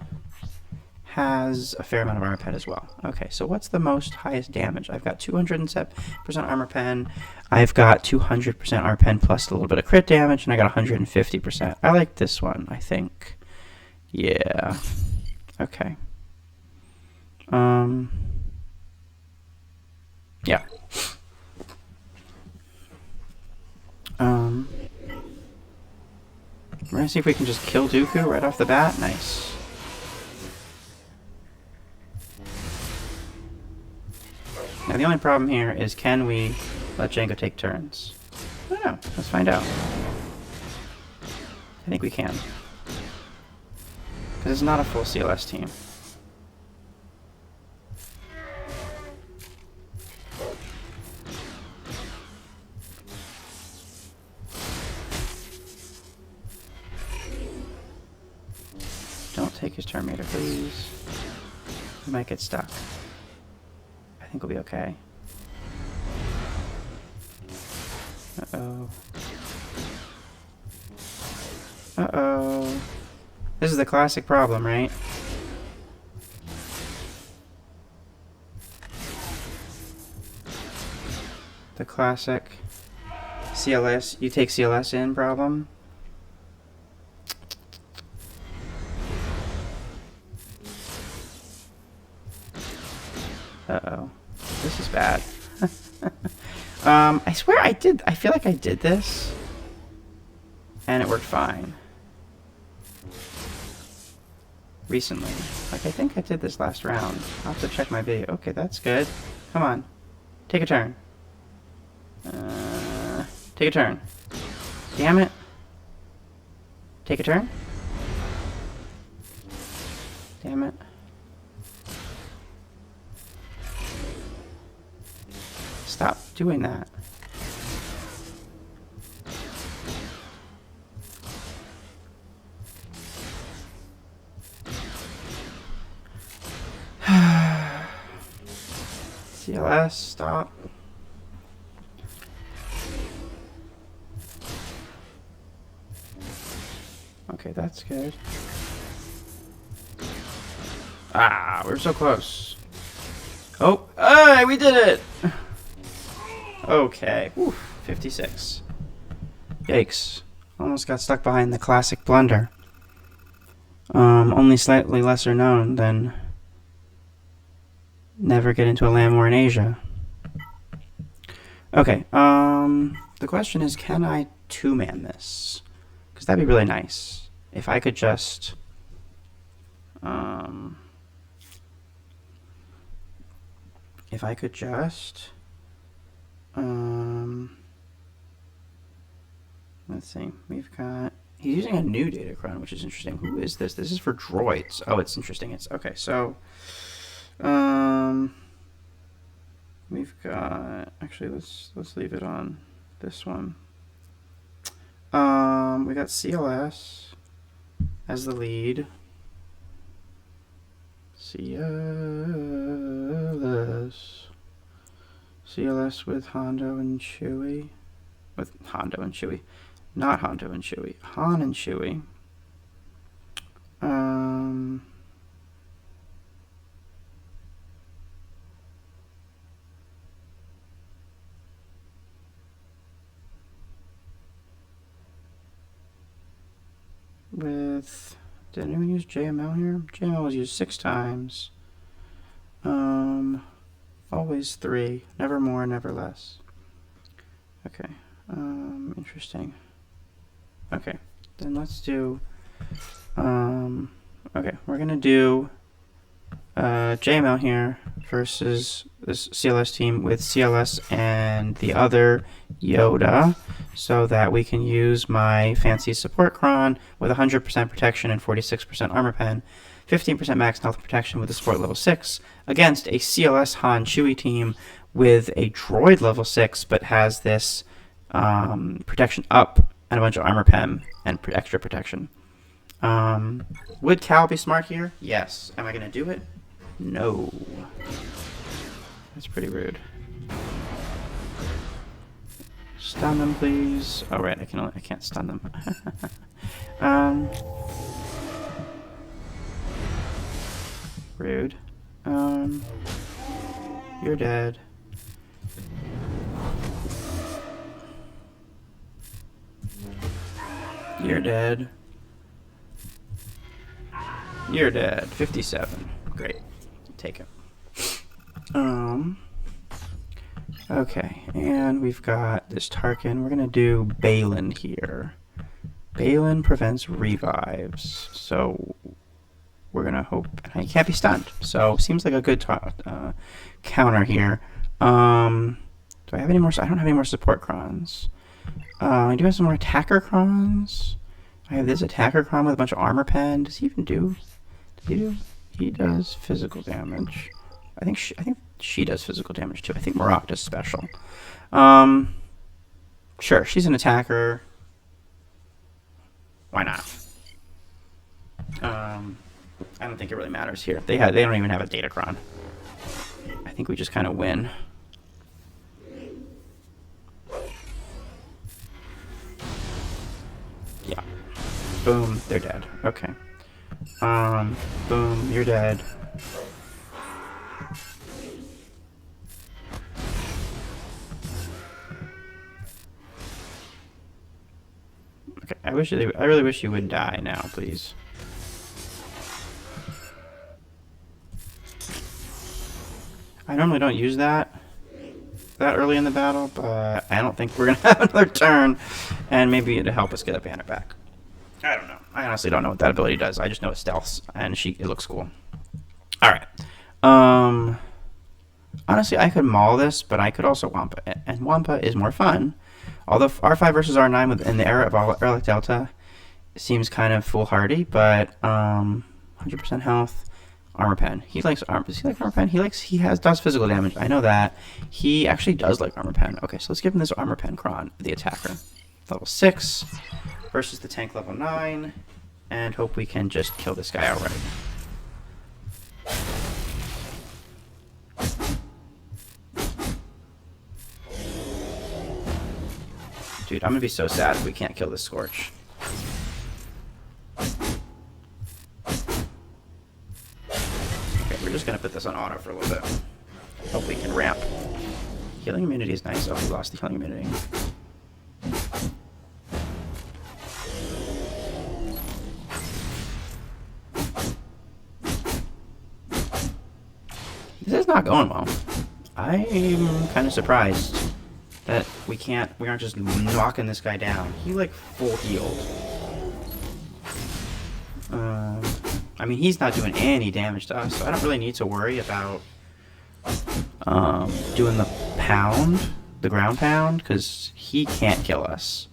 has a fair amount of armor pen as well. Okay, so what's the most highest damage? I've got 207% armor pen. I've got 200% armor pen plus a little bit of crit damage, and I got 150%. I like this one, I think. Yeah. Okay. Yeah. We're gonna see if we can just kill Dooku right off the bat. Nice. Now the only problem here is, can we let Jango take turns? I don't know. Let's find out. I think we can. Because it's not a full CLS team. Don't take his Terminator, please. We might get stuck. I think we'll be okay. Uh-oh. Uh-oh. This is the classic problem, right? The classic CLS, you take CLS in problem. Uh-oh. This is bad. I swear I feel like I did this. And it worked fine. Recently. Like, I think I did this last round. I'll have to check my video. Okay, that's good. Come on. Take a turn. Take a turn. Damn it. Take a turn. Damn it. Stop doing that. CLS, stop. Okay, that's good. Ah, we're so close. Oh, hey, we did it! Okay, whew, 56. Yikes. Almost got stuck behind the classic blunder. Only slightly lesser known than never get into a land war in Asia. Okay, the question is, can I two-man this? Because that'd be really nice. If I could just... if I could just... let's see. We've got... He's using a new datacron, which is interesting. Who is this? This is for droids. Oh, it's interesting. It's... Okay, so... we've got... Actually, let's leave it on this one. We got CLS as the lead. CLS with Hondo and Chewie. With Hondo and Chewie. Not Hondo and Chewie. Han and Chewie. With... Did anyone use JML here? JML was used 6 times. Always 3. Never more, never less. Okay. Interesting. Okay. Then let's do... okay, we're gonna do JML here versus this CLS team with CLS and the other Yoda, so that we can use my fancy support cron with 100% protection and 46% armor pen, 15% max health protection with a support level 6 against a CLS Han Chewie team with a droid level 6 but has this protection up and a bunch of armor pen and extra protection. Would Cal be smart here? Yes. Am I going to do it? No. That's pretty rude. Stun them, please. Oh, right. I can't stun them. rude. You're dead. You're dead. You're dead. 57. Great. Take it. Okay, and we've got this Tarkin. We're gonna do Baylan here. Baylan prevents revives, so we're gonna hope he can't be stunned. So seems like a good counter here. Do I have any more? I don't have any more support crons. I do have some more attacker crons. I have this attacker cron with a bunch of armor pen. Does he even do? Does he do? He does physical damage. I think she does physical damage too. I think Marok does special. Sure, she's an attacker. Why not? I don't think it really matters here. They don't even have a datacron. I think we just kind of win. Yeah. Boom, they're dead. Okay. Boom, you're dead. Okay, I really wish you would die now, please. I normally don't use that early in the battle, but I don't think we're gonna have another turn, and maybe it'll help us get a banner back. I don't know. I honestly don't know what that ability does. I just know it stealths, and it looks cool. All right. Honestly, I could maul this, but I could also Wampa it, and Wampa is more fun. Although R5 versus R9 in the era of Relic Delta seems kind of foolhardy, but 100% health, armor pen. He likes armor. Does he like armor pen? He does physical damage. I know that. He actually does like armor pen. Okay, so let's give him this armor pen cron, the attacker. Level 6 versus the tank level 9, and hope we can just kill this guy outright. Dude, I'm gonna be so sad if we can't kill this Scorch. Okay, we're just gonna put this on auto for a little bit. Hope we can ramp. Healing immunity is nice. Oh, we lost the healing immunity. This is not going well. I'm kind of surprised that we aren't just knocking this guy down. He like full healed. I mean, he's not doing any damage to us, so I don't really need to worry about doing the ground pound, because he can't kill us.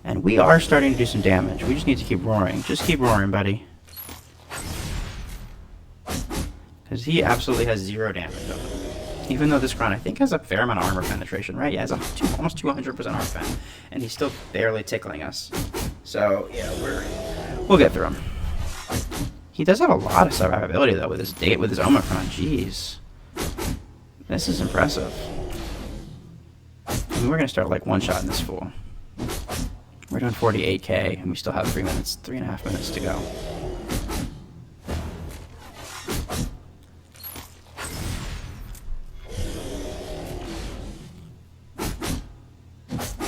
And we are starting to do some damage. We just need to keep roaring. Just keep roaring, buddy. Because he absolutely has 0 damage on him. Even though this Cron, I think, has a fair amount of armor penetration, right? Yeah, it has almost 200% armor pen. And he's still barely tickling us. So, yeah, we'll get through him. He does have a lot of survivability, though, with his Omicron. Jeez. This is impressive. I mean, we're going to start, like, one-shotting this fool. We're doing 48k, and we still have 3.5 minutes to go.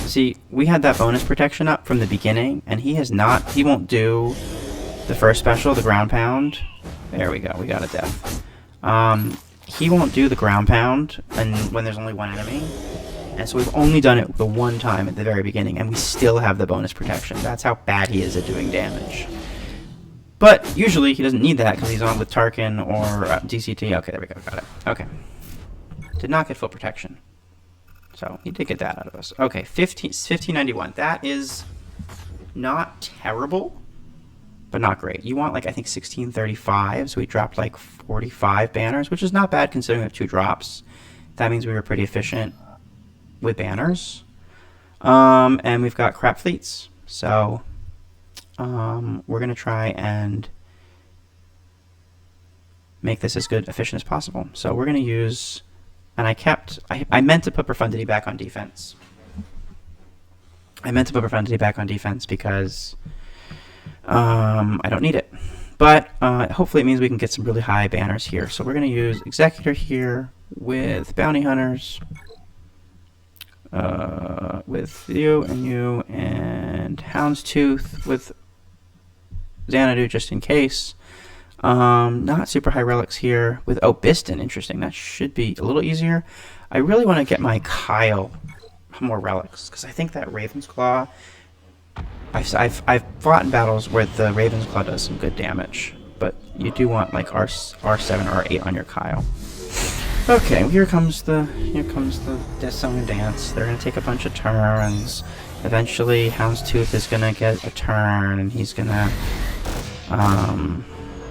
See, we had that bonus protection up from the beginning, and he won't do the first special, the ground pound. There we go, we got a death. He won't do the ground pound when there's only one enemy. And so we've only done it the one time at the very beginning, and we still have the bonus protection. That's how bad he is at doing damage. But usually he doesn't need that because he's on with Tarkin or DCT. Okay, there we go, got it. Okay. Did not get full protection. So he did get that out of us. Okay, 1591. That is not terrible, but not great. You want, like, I think 1635, so we dropped like 45 banners, which is not bad considering we have 2 drops. That means we were pretty efficient with banners. And we've got crap fleets. So we're going to try and make this as efficient as possible. So we're going to use... And I meant to put Profundity back on defense. I meant to put Profundity back on defense because I don't need it. But hopefully it means we can get some really high banners here. So we're going to use Executor here with Bounty Hunters, with you and Houndstooth with Xanadu just in case. Not super high relics here with Biston. Interesting. That should be a little easier. I really want to get my Kyle more relics because I think that Raven's Claw. I've fought in battles where the Raven's Claw does some good damage, but you do want like R7 or R8 on your Kyle. Okay, here comes the Death Summoner Dance. They're gonna take a bunch of turns. Eventually, Houndstooth is gonna get a turn, and he's gonna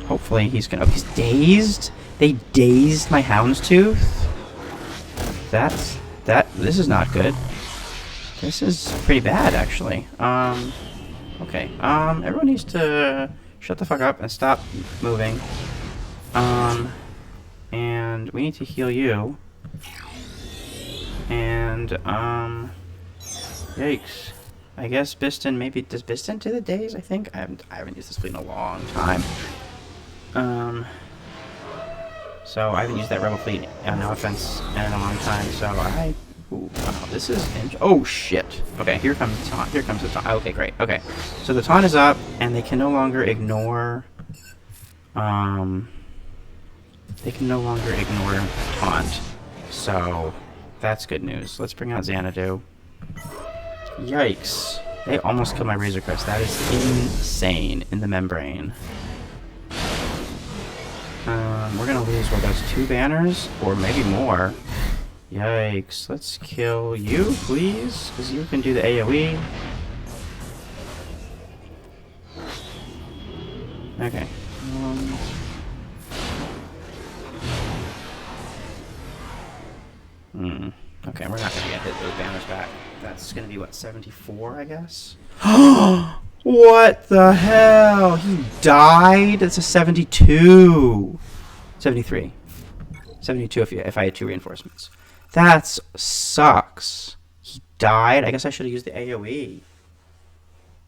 hopefully he's gonna. Oh, he's dazed. They dazed my Houndstooth. This is not good. This is pretty bad, actually. Okay. Everyone needs to shut the fuck up and stop moving. And we need to heal you. And, yikes. I guess Biston, maybe, does Biston do the days, I think? I haven't used this fleet in a long time. So I haven't used that Rebel fleet on offense in a long time, so ooh, wow, this is... Oh, shit. Okay, here comes the taunt. Here comes the taunt. Okay, great. Okay, so the taunt is up, and they can no longer ignore... They can no longer ignore taunt. So, that's good news. Let's bring out Xanadu. Yikes. They almost killed my Razor Crest. That is insane in the membrane. We're gonna lose, what, those 2 banners? Or maybe more. Yikes. Let's kill you, please, because you can do the AoE. Okay. Okay, we're not gonna get hit those banners back. That's gonna be, what, 74, I guess? What the hell? He died? It's a 72. 73. 72 if I had 2 reinforcements. That sucks. He died? I guess I should have used the AoE.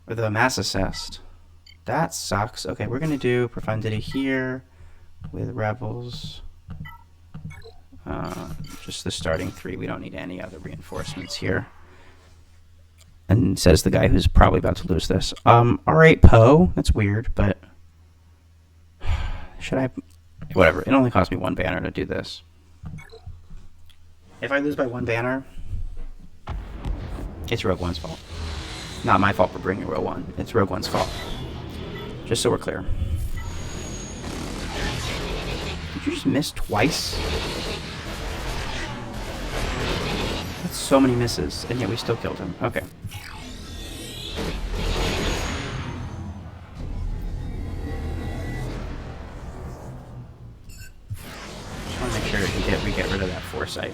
Or the Mass Assist. That sucks. Okay, we're gonna do Profundity here with Rebels. Just the starting 3. We don't need any other reinforcements here. And says the guy who's probably about to lose this. R8 Poe. That's weird, but... Should I... Whatever. It only cost me 1 banner to do this. If I lose by 1 banner, it's Rogue One's fault. Not my fault for bringing Rogue One. It's Rogue One's fault. Just so we're clear. Did you just miss twice? That's so many misses, and yet we still killed him. Okay. Just want to make sure we get rid of that foresight.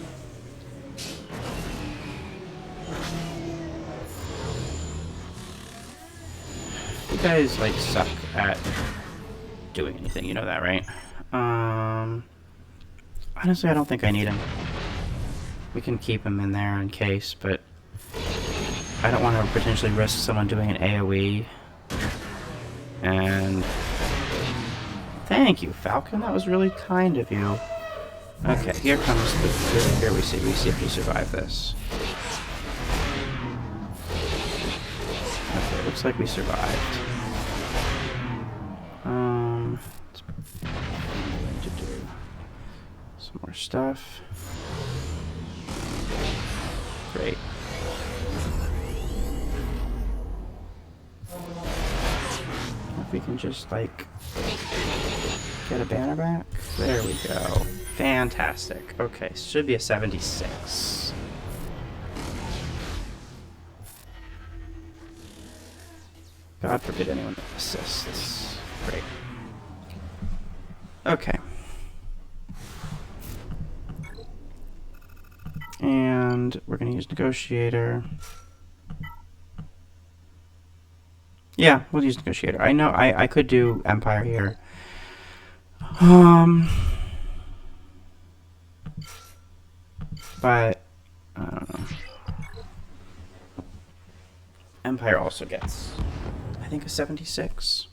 You guys like suck at doing anything, you know that, right? Honestly, I don't think I need him. We can keep him in there in case, but I don't want to potentially risk someone doing an AoE. And thank you, Falcon. That was really kind of you. Okay, here comes the... Here we see if we survive this. Okay, looks like we survived. To do some more stuff. Great. If we can just like get a banner back. There we go. Fantastic. Okay, should be a 76. God forbid anyone assists. Great. Okay. And we're going to use Negotiator. Yeah, we'll use Negotiator. I know I could do Empire here. But I don't know. Empire also gets, I think, a 76.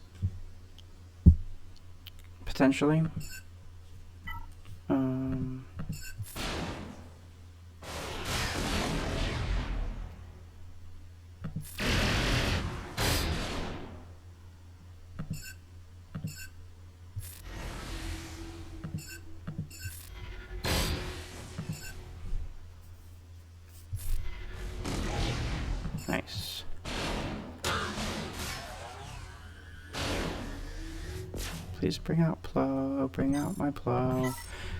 potentially. Nice. Please bring out Plo. Bring out my Plo.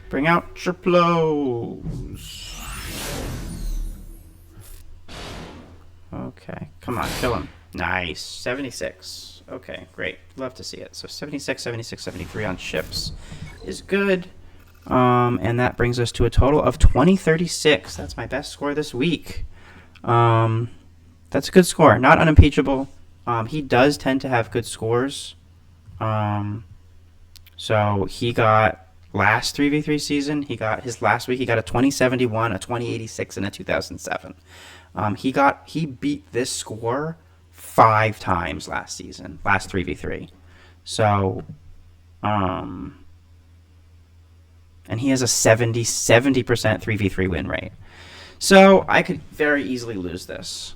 Bring out your Plos. Okay. Come on, kill him. Nice. 76. Okay, great. Love to see it. So 76, 76, 73 on ships is good. And that brings us to a total of 2036. That's my best score this week. That's a good score. Not unimpeachable. He does tend to have good scores. So he got last 3v3 season, he got his last week, he got a 2071, a 2086, and a 2007. He beat this score 5 times last season, last 3v3. So, and he has a 70% 3v3 win rate. So I could very easily lose this.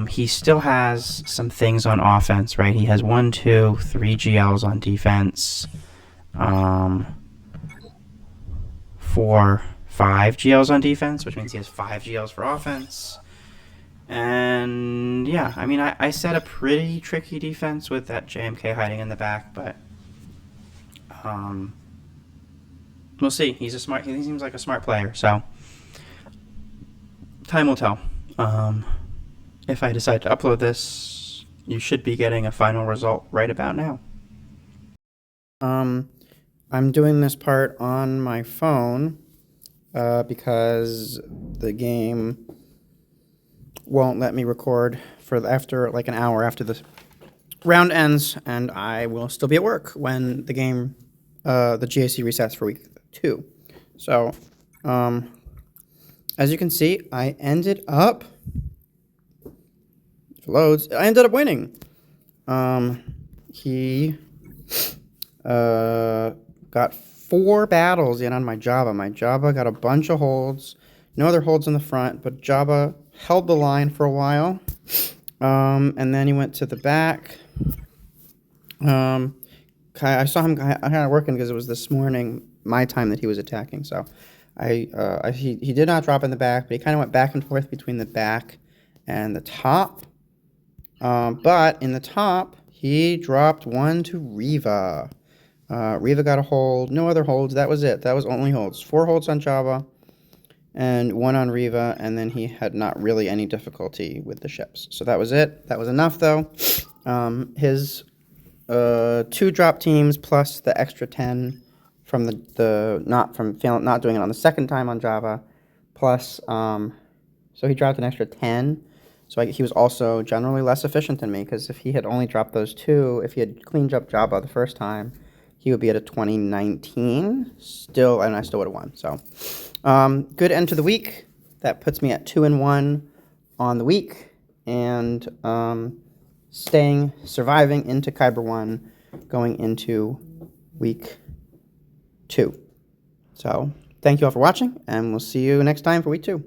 He still has some things on offense, right? He has 1, 2, 3 GLs on defense. 4, 5 GLs on defense, which means he has 5 GLs for offense. And yeah, I mean, I set a pretty tricky defense with that JMK hiding in the back, but we'll see. He seems like a smart player, so time will tell. If I decide to upload this, you should be getting a final result right about now. I'm doing this part on my phone because the game won't let me record for after like an hour after the round ends, and I will still be at work when the game, the GAC resets for week 2. So, as you can see, I ended up, if it loads, I ended up winning. He got 4 battles in on my Jabba. My Jabba got a bunch of holds, no other holds in the front, but Jabba held the line for a while. And then he went to the back. I saw him kind of working because it was this morning, my time, that he was attacking. So he did not drop in the back, but he kind of went back and forth between the back and the top. But in the top, he dropped 1 to Reva. Reva got a hold. No other holds. That was it. That was only holds. 4 holds on Jabba and 1 on Reva, and then he had not really any difficulty with the ships. So that was it. That was enough, though. His 2 drop teams plus the extra 10 from not doing it on the second time on Jabba, plus so he dropped an extra 10. So he was also generally less efficient than me, because if he had only dropped those 2, if he had cleaned up Jabba the first time, he would be at a 2019 still, and I still would have won. So good end to the week. That puts me at 2-1 on the week, and surviving into Kyber 1, going into week 2. So thank you all for watching, and we'll see you next time for week 2.